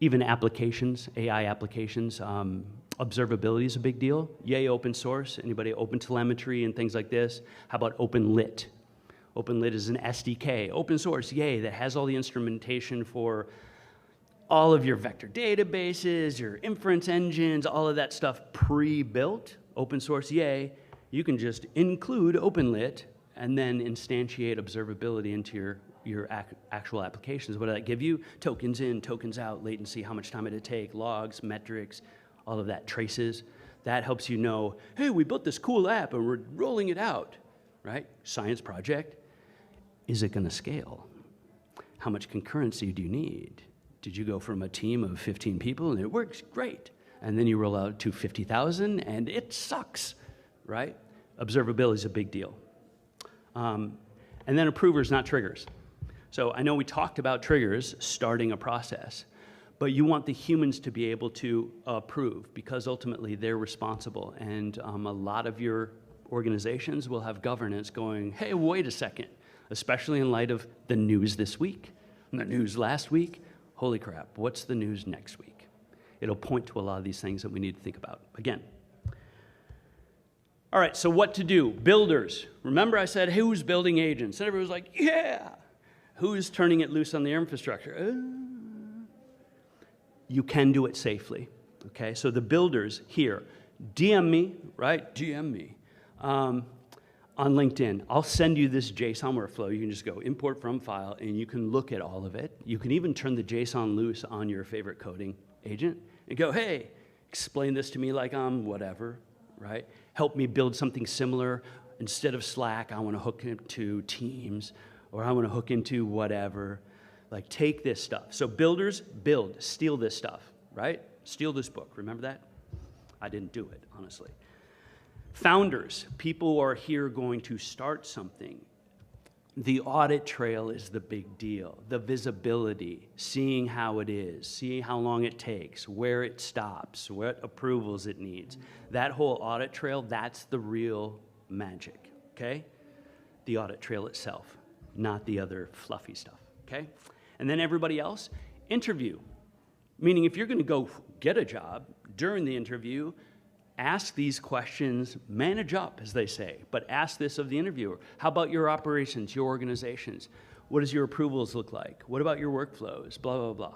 Even applications, AI applications, observability is a big deal. Yay, open source. Anybody open telemetry and things like this? How about OpenLit? OpenLit is an SDK, open source, yay, that has all the instrumentation for all of your vector databases, your inference engines, all of that stuff pre-built. Open source, yay. You can just include OpenLit and then instantiate observability into your actual applications. What did that give you? Tokens in, tokens out, latency, how much time did it take, logs, metrics, all of that, traces. That helps you know, hey, we built this cool app and we're rolling it out, right? Science project. Is it going to scale? How much concurrency do you need? Did you go from a team of 15 people and it works great, and then you roll out to 50,000 and it sucks, right? Observability is a big deal. And then approvers, not triggers. So I know we talked about triggers starting a process, but you want the humans to be able to approve because ultimately they're responsible. And a lot of your organizations will have governance going, hey, wait a second, especially in light of the news this week, and the news last week. Holy crap, what's the news next week? It'll point to a lot of these things that we need to think about. Again. All right, so what to do? Builders. Remember I said, who's building agents? And everybody was like, yeah. Who's turning it loose on the infrastructure? You can do it safely, okay? So the builders here, DM me, right? DM me on LinkedIn. I'll send you this JSON workflow. You can just go import from file, and you can look at all of it. You can even turn the JSON loose on your favorite coding agent and go, hey, explain this to me like I'm whatever, right? Help me build something similar. Instead of Slack, I want to hook into Teams, or I want to hook into whatever. Like, take this stuff. So builders, build, steal this stuff, right? Steal this book. Remember that? I didn't do it, honestly. Founders, people who are here going to start something. The audit trail is the big deal. The visibility, seeing how it is, seeing how long it takes, where it stops, what approvals it needs. That whole audit trail, that's the real magic, okay? The audit trail itself, not the other fluffy stuff, okay? And then everybody else, interview. Meaning if you're going to go get a job during the interview, ask these questions, manage up, as they say, but ask this of the interviewer. How about your operations, your organizations? What does your approvals look like? What about your workflows? Blah, blah,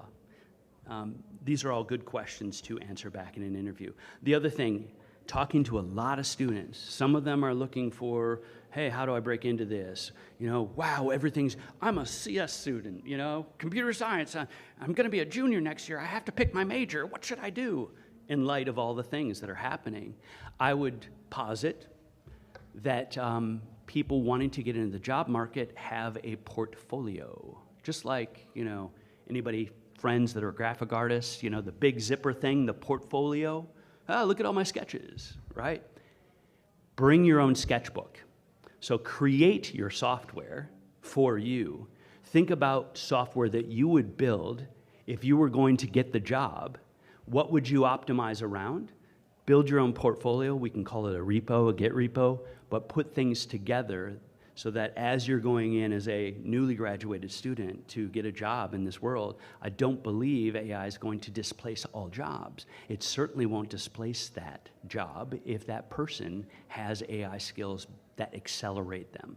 blah. These are all good questions to answer back in an interview. The other thing, talking to a lot of students. Some of them are looking for, hey, how do I break into this? You know, wow, I'm a CS student, you know, computer science. I'm going to be a junior next year. I have to pick my major. What should I do? In light of all the things that are happening, I would posit that people wanting to get into the job market have a portfolio. Just like, you know, anybody, friends that are graphic artists, you know, the big zipper thing, the portfolio. Look at all my sketches, right? Bring your own sketchbook. So create your software for you. Think about software that you would build if you were going to get the job. What would you optimize around? Build your own portfolio. We can call it a repo, a Git repo, but put things together so that as you're going in as a newly graduated student to get a job in this world, I don't believe AI is going to displace all jobs. It certainly won't displace that job if that person has AI skills that accelerate them.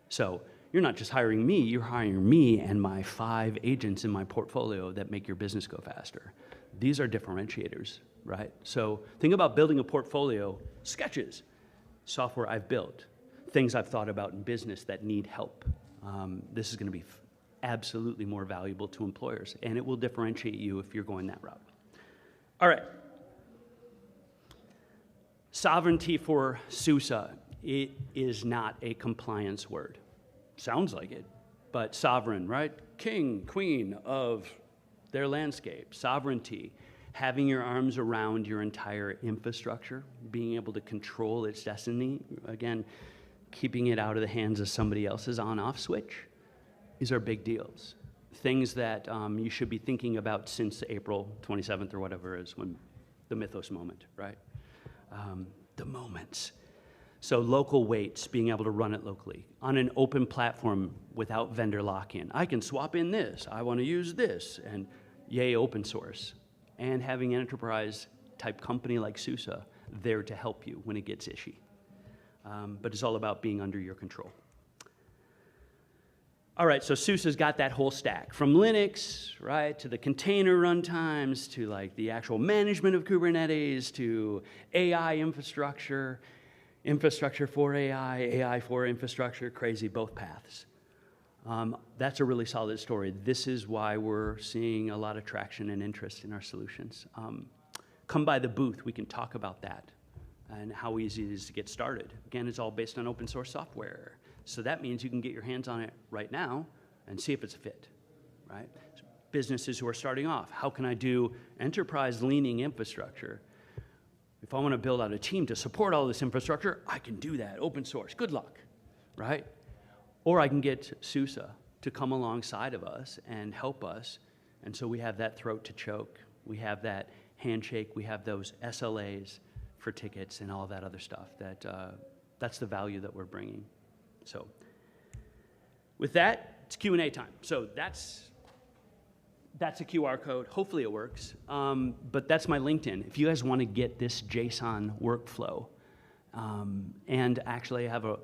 So you're not just hiring me, you're hiring me and my 5 agents in my portfolio that make your business go faster. These are differentiators, right? So think about building a portfolio, sketches, software I've built, things I've thought about in business that need help. This is going to be absolutely more valuable to employers, and it will differentiate you if you're going that route. All right. Sovereignty for SUSE, it is not a compliance word. Sounds like it, but sovereign, right? King, queen of their landscape. Sovereignty, having your arms around your entire infrastructure, being able to control its destiny, again, keeping it out of the hands of somebody else's on-off switch. These are big deals. Things that you should be thinking about since April 27th or whatever is when the mythos moment, right? The moments. So local weights, being able to run it locally on an open platform without vendor lock-in. I can swap in this, I want to use this, and yay, open source. And having an enterprise type company like SUSE there to help you when it gets ishy. But it's all about being under your control. All right, so SUSE's got that whole stack, from Linux, right, to the container runtimes, to like the actual management of Kubernetes, to AI infrastructure, infrastructure for AI, AI for infrastructure, crazy both paths. That's a really solid story. This is why we're seeing a lot of traction and interest in our solutions. Come by the booth, we can talk about that and how easy it is to get started. Again, it's all based on open source software. So that means you can get your hands on it right now and see if it's a fit, right? So businesses who are starting off, how can I do enterprise-leaning infrastructure? If I want to build out a team to support all this infrastructure, I can do that, open source, good luck, right? Or I can get SUSE to come alongside of us and help us, and so we have that throat to choke, we have that handshake, we have those SLAs for tickets and all that other stuff. That's the value that we're bringing. So with that, it's Q&A time. So that's a QR code. Hopefully it works. But that's my LinkedIn. If you guys want to get this JSON workflow, and actually I have a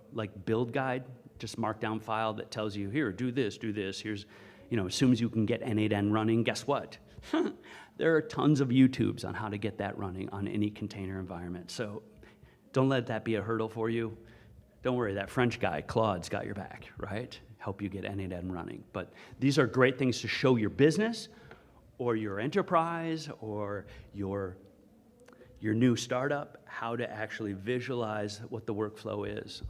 build guide, just markdown file that tells you, here, do this, here's, as soon as you can get N8N running, guess what? There are tons of YouTubes on how to get that running on any container environment. So don't let that be a hurdle for you. Don't worry, that French guy, Claude's got your back, right? Help you get N8N running. But these are great things to show your business or your enterprise or your new startup how to actually visualize what the workflow is.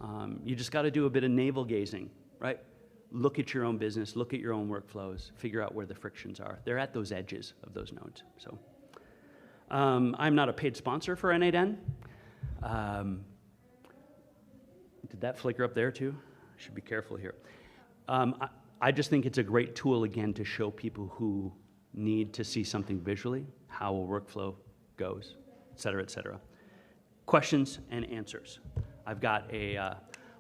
You just got to do a bit of navel gazing, right? Look at your own business, look at your own workflows, figure out where the frictions are. They're at those edges of those nodes. So I'm not a paid sponsor for N8N. Did that flicker up there too? I should be careful here. I just think it's a great tool, again, to show people who need to see something visually, how a workflow goes, et cetera, et cetera. Questions and answers. I've got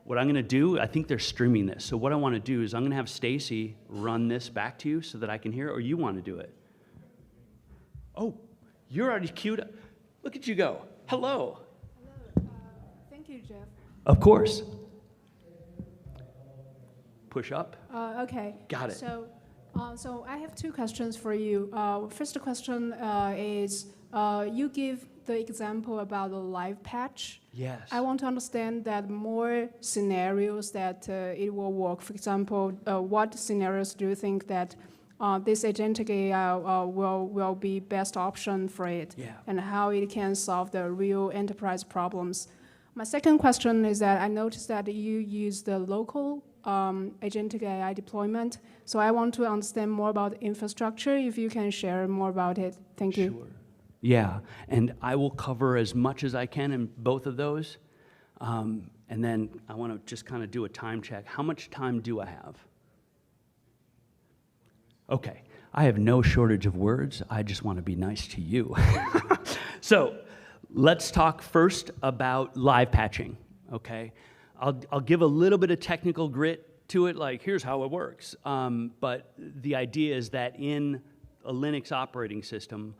what I'm going to do, I think they're streaming this. So what I want to do is I'm going to have Stacy run this back to you so that I can hear, or you want to do it? Oh, you're already queued up. Look at you go. Hello. Hello. Thank you, Jeff. Of course. Push up. Okay. Got it. So I have two questions for you. First question is, you give the example about the live patch. Yes. I want to understand that more scenarios that it will work. For example, what scenarios do you think that this agentic AI will be best option for it? Yeah. And how it can solve the real enterprise problems? My second question is that I noticed that you use the local agentic AI deployment. So I want to understand more about infrastructure, if you can share more about it. Thank you. Sure. Yeah, and I will cover as much as I can in both of those. And then I want to just kind of do a time check. How much time do I have? Okay, I have no shortage of words. I just want to be nice to you. So let's talk first about live patching, okay? I'll give a little bit of technical grit to it, like here's how it works. But the idea is that in a Linux operating system,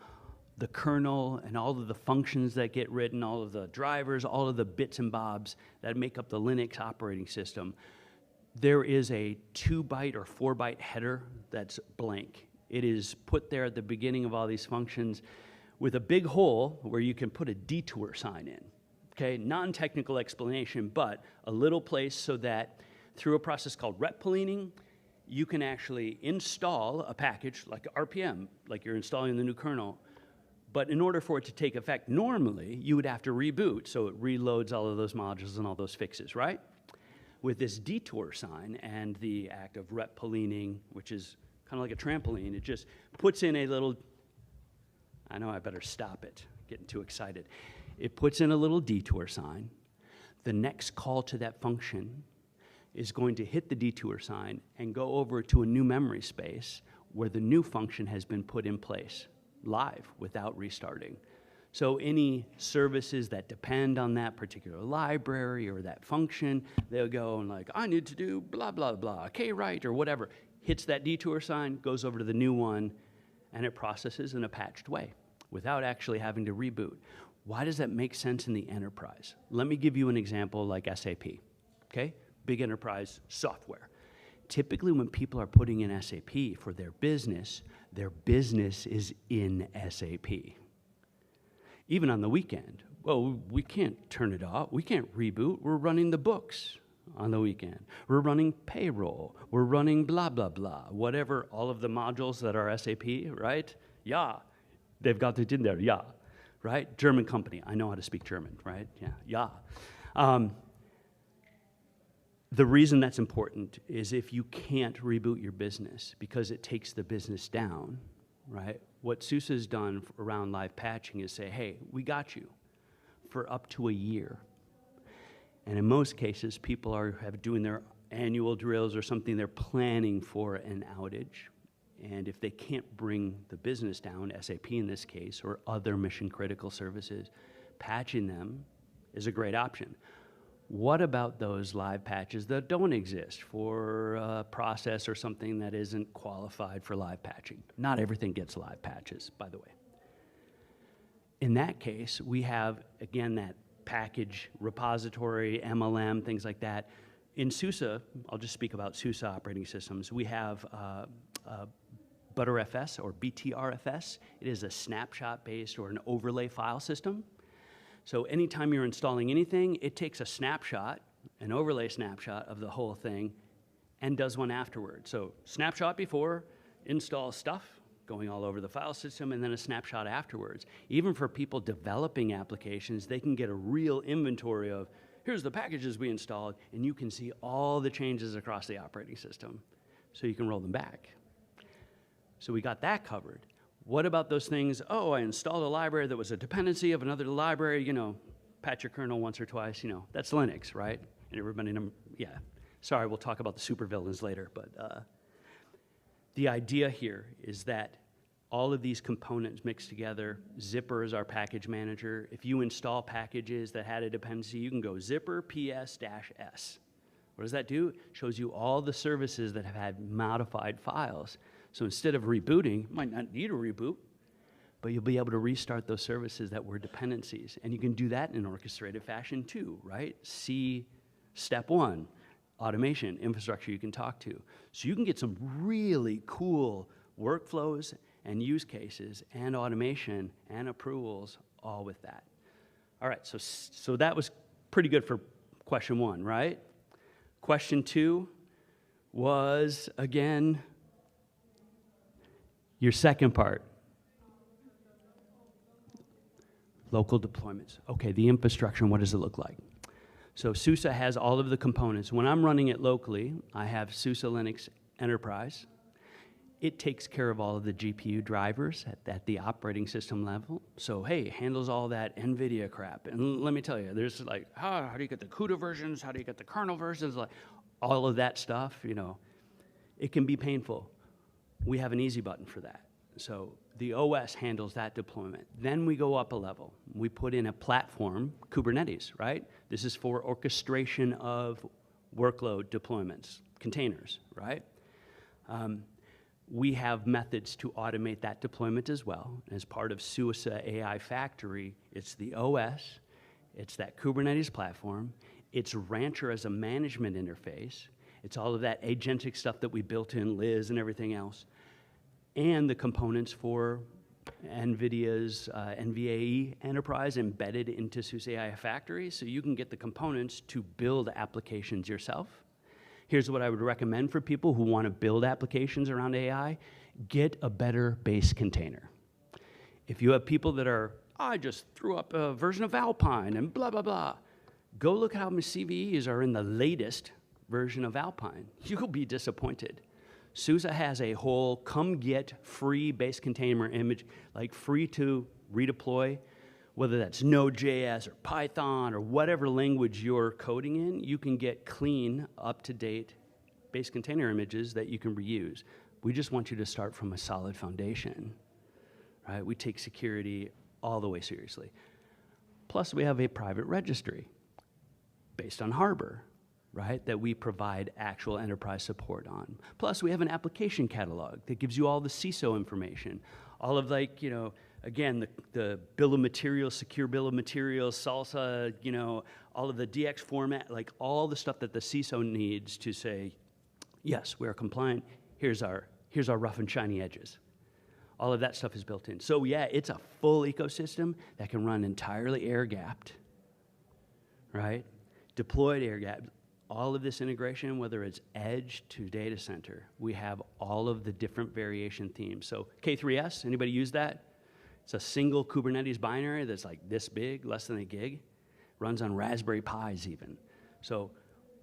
the kernel and all of the functions that get written, all of the drivers, all of the bits and bobs that make up the Linux operating system, there is a 2-byte or 4-byte header that's blank. It is put there at the beginning of all these functions with a big hole where you can put a detour sign in, Okay, non-technical explanation, but a little place so that through a process called rep pollining, you can actually install a package like RPM, like you're installing the new kernel. But in order for it to take effect normally, you would have to reboot, so it reloads all of those modules and all those fixes, right? With this detour sign and the act of rep pollining, which is kind of like a trampoline, it just puts in a little, I know I better stop it, getting too excited. It puts in a little detour sign. The next call to that function is going to hit the detour sign and go over to a new memory space where the new function has been put in place, live, without restarting. So any services that depend on that particular library or that function, they'll go and like, I need to do blah, blah, blah, K-write or whatever, hits that detour sign, goes over to the new one, and it processes in a patched way without actually having to reboot. Why does that make sense in the enterprise? Let me give you an example like SAP, okay? Big enterprise software. Typically when people are putting in SAP for their business is in SAP. Even on the weekend. Well, we can't turn it off. We can't reboot. We're running the books on the weekend. We're running payroll. We're running blah, blah, blah. Whatever, all of the modules that are SAP, right? Yeah, they've got it in there, yeah. Right? German company. I know how to speak German, right? Yeah. The reason that's important is if you can't reboot your business because it takes the business down, right? What SUSE has done around live patching is say, hey, we got you for up to a year. And in most cases, people are doing their annual drills or something, they're planning for an outage. And if they can't bring the business down, SAP in this case, or other mission-critical services, patching them is a great option. What about those live patches that don't exist for a process or something that isn't qualified for live patching? Not everything gets live patches, by the way. In that case, we have, again, that package repository, MLM, things like that. In SUSE, I'll just speak about SUSE operating systems, we have ButterFS or BTRFS. It is a snapshot-based or an overlay file system. So anytime you're installing anything, it takes a snapshot, an overlay snapshot of the whole thing, and does one afterward. So snapshot before, install stuff, going all over the file system, and then a snapshot afterwards. Even for people developing applications, they can get a real inventory of, here's the packages we installed, and you can see all the changes across the operating system, so you can roll them back. So we got that covered. What about those things, oh, I installed a library that was a dependency of another library, you know, patch your kernel once or twice, you know, that's Linux, right? And everybody, yeah. Sorry, we'll talk about the supervillains later, but the idea here is that all of these components mixed together, Zipper is our package manager. If you install packages that had a dependency, you can go zipper ps-s. What does that do? It shows you all the services that have had modified files. So instead of rebooting, you might not need a reboot, but you'll be able to restart those services that were dependencies. And you can do that in an orchestrated fashion too, right? See step one, automation, infrastructure you can talk to. So you can get some really cool workflows and use cases and automation and approvals all with that. All right, so that was pretty good for question one, right? Question two was, again, your second part. Local deployments. Okay, the infrastructure, and what does it look like? So SUSE has all of the components. When I'm running it locally, I have SUSE Linux Enterprise. It takes care of all of the GPU drivers at the operating system level. So, hey, handles all that NVIDIA crap. And let me tell you, there's like, how do you get the CUDA versions? How do you get the kernel versions? Like, all of that stuff, you know, it can be painful. We have an easy button for that. So the OS handles that deployment. Then we go up a level. We put in a platform, Kubernetes, right? This is for orchestration of workload deployments, containers, right? We have methods to automate that deployment as well. As part of SUSE AI Factory, it's the OS, it's that Kubernetes platform, it's Rancher as a management interface, it's all of that agentic stuff that we built in, Liz and everything else, and the components for NVIDIA's NVAE enterprise embedded into SUSE AI Factory, so you can get the components to build applications yourself. Here's what I would recommend for people who want to build applications around AI. Get a better base container. If you have people that are, I just threw up a version of Alpine and blah, blah, blah, go look at how many CVEs are in the latest version of Alpine. You'll be disappointed. SUSE has a whole come get free base container image, like free to redeploy, whether that's Node.js or Python or whatever language you're coding in, you can get clean, up-to-date base container images that you can reuse. We just want you to start from a solid foundation, right? We take security all the way seriously. Plus, we have a private registry based on Harbor, right, that we provide actual enterprise support on. Plus, we have an application catalog that gives you all the CISO information, all of, like, you know, again, the bill of materials, secure bill of materials, SALSA, you know, all of the DX format, like all the stuff that the CISO needs to say, yes, we're compliant, here's our rough and shiny edges. All of that stuff is built in. So yeah, it's a full ecosystem that can run entirely air-gapped, right? Deployed air-gapped. All of this integration, whether it's edge to data center, we have all of the different variation themes. So K3S, anybody use that? It's a single Kubernetes binary that's like this big, less than a gig, runs on Raspberry Pis even. So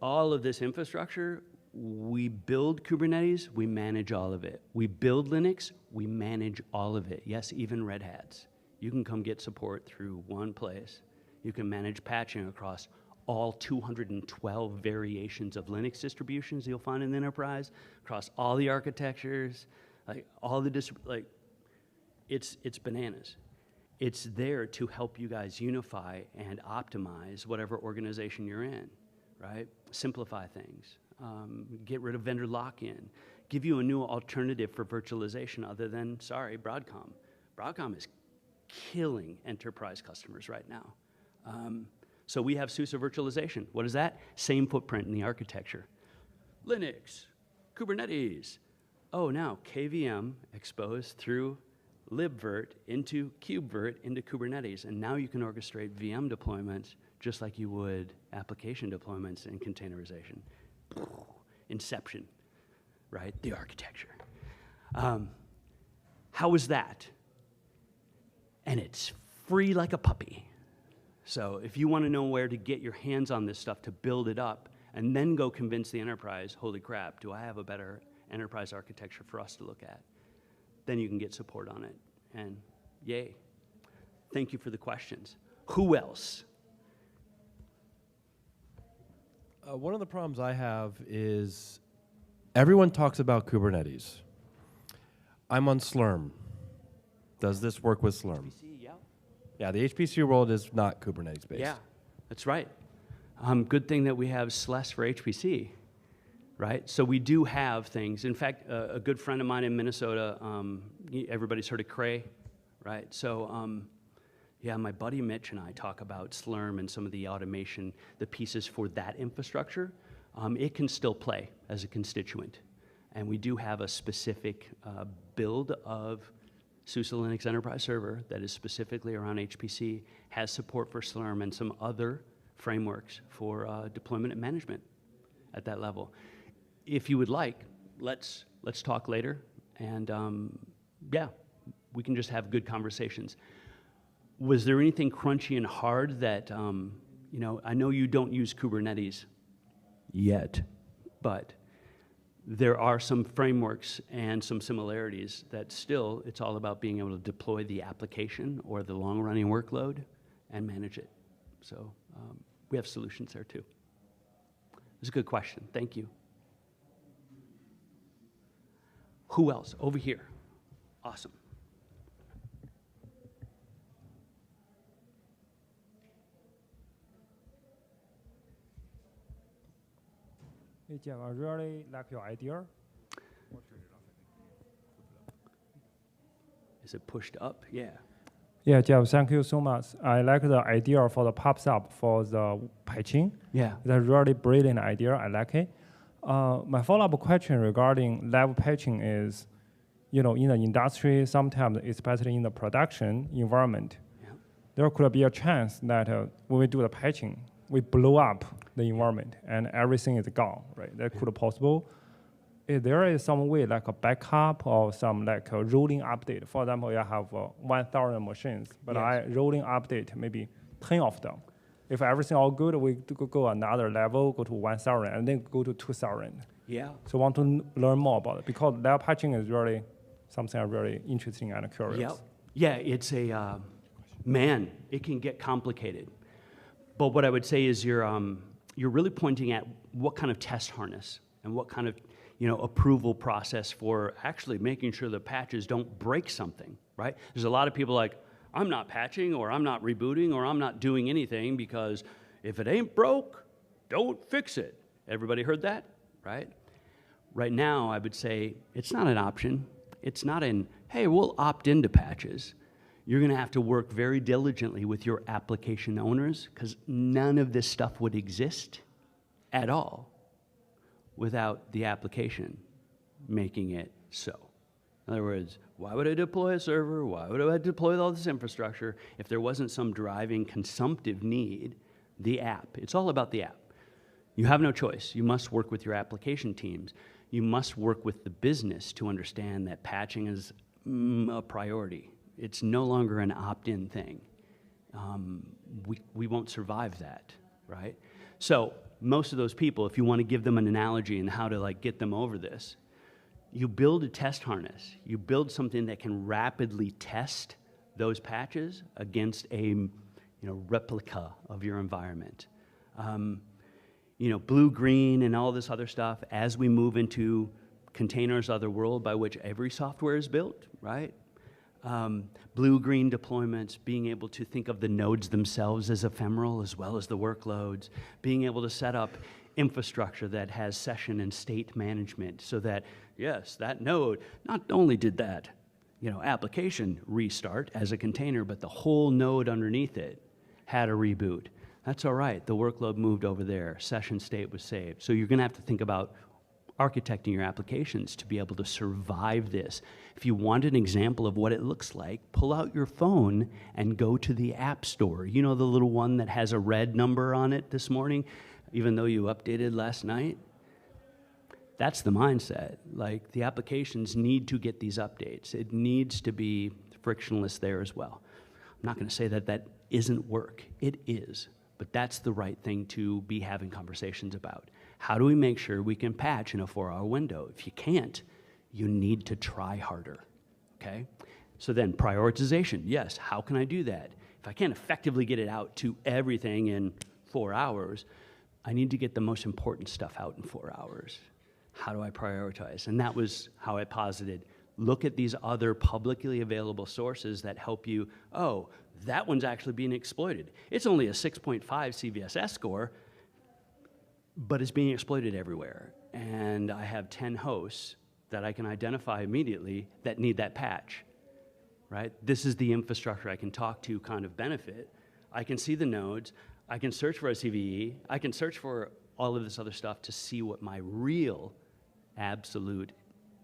all of this infrastructure, we build Kubernetes, we manage all of it. We build Linux, we manage all of it. Yes, even Red Hats. You can come get support through one place. You can manage patching across all 212 variations of Linux distributions you'll find in the enterprise, across all the architectures, like all the it's bananas. It's there to help you guys unify and optimize whatever organization you're in, right? Simplify things, get rid of vendor lock-in, give you a new alternative for virtualization other than, sorry, Broadcom. Broadcom is killing enterprise customers right now. So we have SUSE virtualization. What is that? Same footprint in the architecture. Linux, Kubernetes. Oh, now KVM exposed through libvirt into KubeVirt into Kubernetes. And now you can orchestrate VM deployments just like you would application deployments and containerization. Inception, right? The architecture. How is that? And it's free like a puppy. So if you want to know where to get your hands on this stuff to build it up and then go convince the enterprise, holy crap, do I have a better enterprise architecture for us to look at? Then you can get support on it. And yay. Thank you for the questions. Who else? One of the problems I have is everyone talks about Kubernetes. I'm on Slurm. Does this work with Slurm? Yeah, the HPC world is not Kubernetes based. Yeah, that's right. Good thing that we have SLES for HPC, right? So we do have things. In fact, a good friend of mine in Minnesota, everybody's heard of Cray, right? So yeah, my buddy Mitch and I talk about Slurm and some of the automation, the pieces for that infrastructure. It can still play as a constituent. And we do have a specific build of SUSE Linux Enterprise Server that is specifically around HPC, has support for Slurm and some other frameworks for deployment and management at that level. If you would like, let's talk later, and yeah, we can just have good conversations. Was there anything crunchy and hard that, you know, I know you don't use Kubernetes yet, but there are some frameworks and some similarities that still, it's all about being able to deploy the application or the long-running workload and manage it. So we have solutions there too. It's a good question. Thank you. Who else? Over here. Awesome. Hey, Jeff, I really like your idea. Is it pushed up? Yeah. Yeah, Jeff, thank you so much. I like the idea for the pops up for the patching. Yeah. It's a really brilliant idea. I like it. My follow-up question regarding live patching is, in the industry, sometimes, especially in the production environment, there could be a chance that when we do the patching, we blow up the environment and everything is gone, right? That could be possible. If there is some way like a backup or some like a rolling update, for example, you have 1,000 machines, but I rolling update maybe 10 of them. If everything all good, we go another level, go to 1,000, and then go to 2,000. Yeah. So I want to learn more about it because layer patching is really something I'm really interesting and curious. Yep. Yeah, it's a, man, it can get complicated. But what I would say is you're really pointing at what kind of test harness and what kind of approval process for actually making sure the patches don't break something, right? There's a lot of people like, I'm not patching or I'm not rebooting or I'm not doing anything because if it ain't broke, don't fix it. Everybody heard that, right? Right now, I would say it's not an option. It's not an, hey, we'll opt into patches. You're gonna have to work very diligently with your application owners because none of this stuff would exist at all without the application making it so. In other words, why would I deploy a server? Why would I deploy all this infrastructure if there wasn't some driving consumptive need? The app. It's all about the app. You have no choice. You must work with your application teams. You must work with the business to understand that patching is a priority. It's no longer an opt-in thing. We won't survive that, right? So most of those people, if you want to give them an analogy and how to get them over this, you build a test harness. You build something that can rapidly test those patches against a replica of your environment. Blue, green, and all this other stuff as we move into containers of the world by which every software is built, right? Blue-green deployments, being able to think of the nodes themselves as ephemeral as well as the workloads, being able to set up infrastructure that has session and state management so that, yes, that node, not only did that application restart as a container, but the whole node underneath it had a reboot. That's all right. The workload moved over there. Session state was saved. So you're going to have to think about architecting your applications to be able to survive this. If you want an example of what it looks like, pull out your phone and go to the App Store. You know the little one that has a red number on it this morning, even though you updated last night? That's the mindset. The applications need to get these updates. It needs to be frictionless there as well. I'm not going to say that that isn't work. It is. But that's the right thing to be having conversations about. How do we make sure we can patch in a 4-hour window? If you can't, you need to try harder, okay? So then prioritization, yes, how can I do that? If I can't effectively get it out to everything in 4 hours, I need to get the most important stuff out in 4 hours. How do I prioritize? And that was how I posited, look at these other publicly available sources that help you, oh, that one's actually being exploited. It's only a 6.5 CVSS score, but it's being exploited everywhere. And I have 10 hosts that I can identify immediately that need that patch, right? This is the infrastructure I can talk to kind of benefit. I can see the nodes. I can search for a CVE. I can search for all of this other stuff to see what my real absolute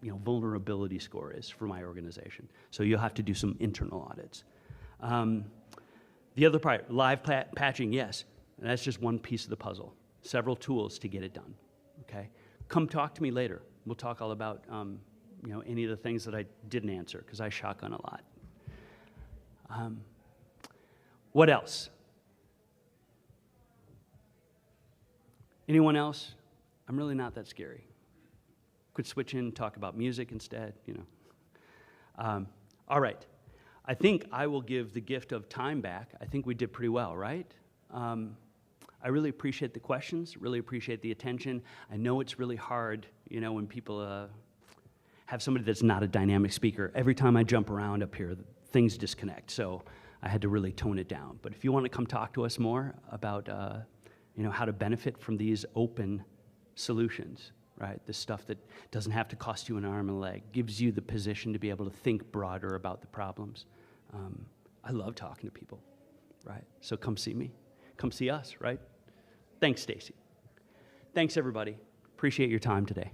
vulnerability score is for my organization. So you'll have to do some internal audits. The other part, live patching, yes. And that's just one piece of the puzzle. Several tools to get it done, okay? Come talk to me later. We'll talk all about any of the things that I didn't answer because I shotgun a lot. What else? Anyone else? I'm really not that scary. Could switch in and talk about music instead, All right. I think I will give the gift of time back. I think we did pretty well, right? I really appreciate the questions, really appreciate the attention. I know it's really hard, when people have somebody that's not a dynamic speaker. Every time I jump around up here, things disconnect. So I had to really tone it down. But if you want to come talk to us more about, how to benefit from these open solutions, right? This stuff that doesn't have to cost you an arm and a leg, gives you the position to be able to think broader about the problems. I love talking to people, right? So come see me. Come see us, right? Thanks, Stacy. Thanks, everybody. Appreciate your time today.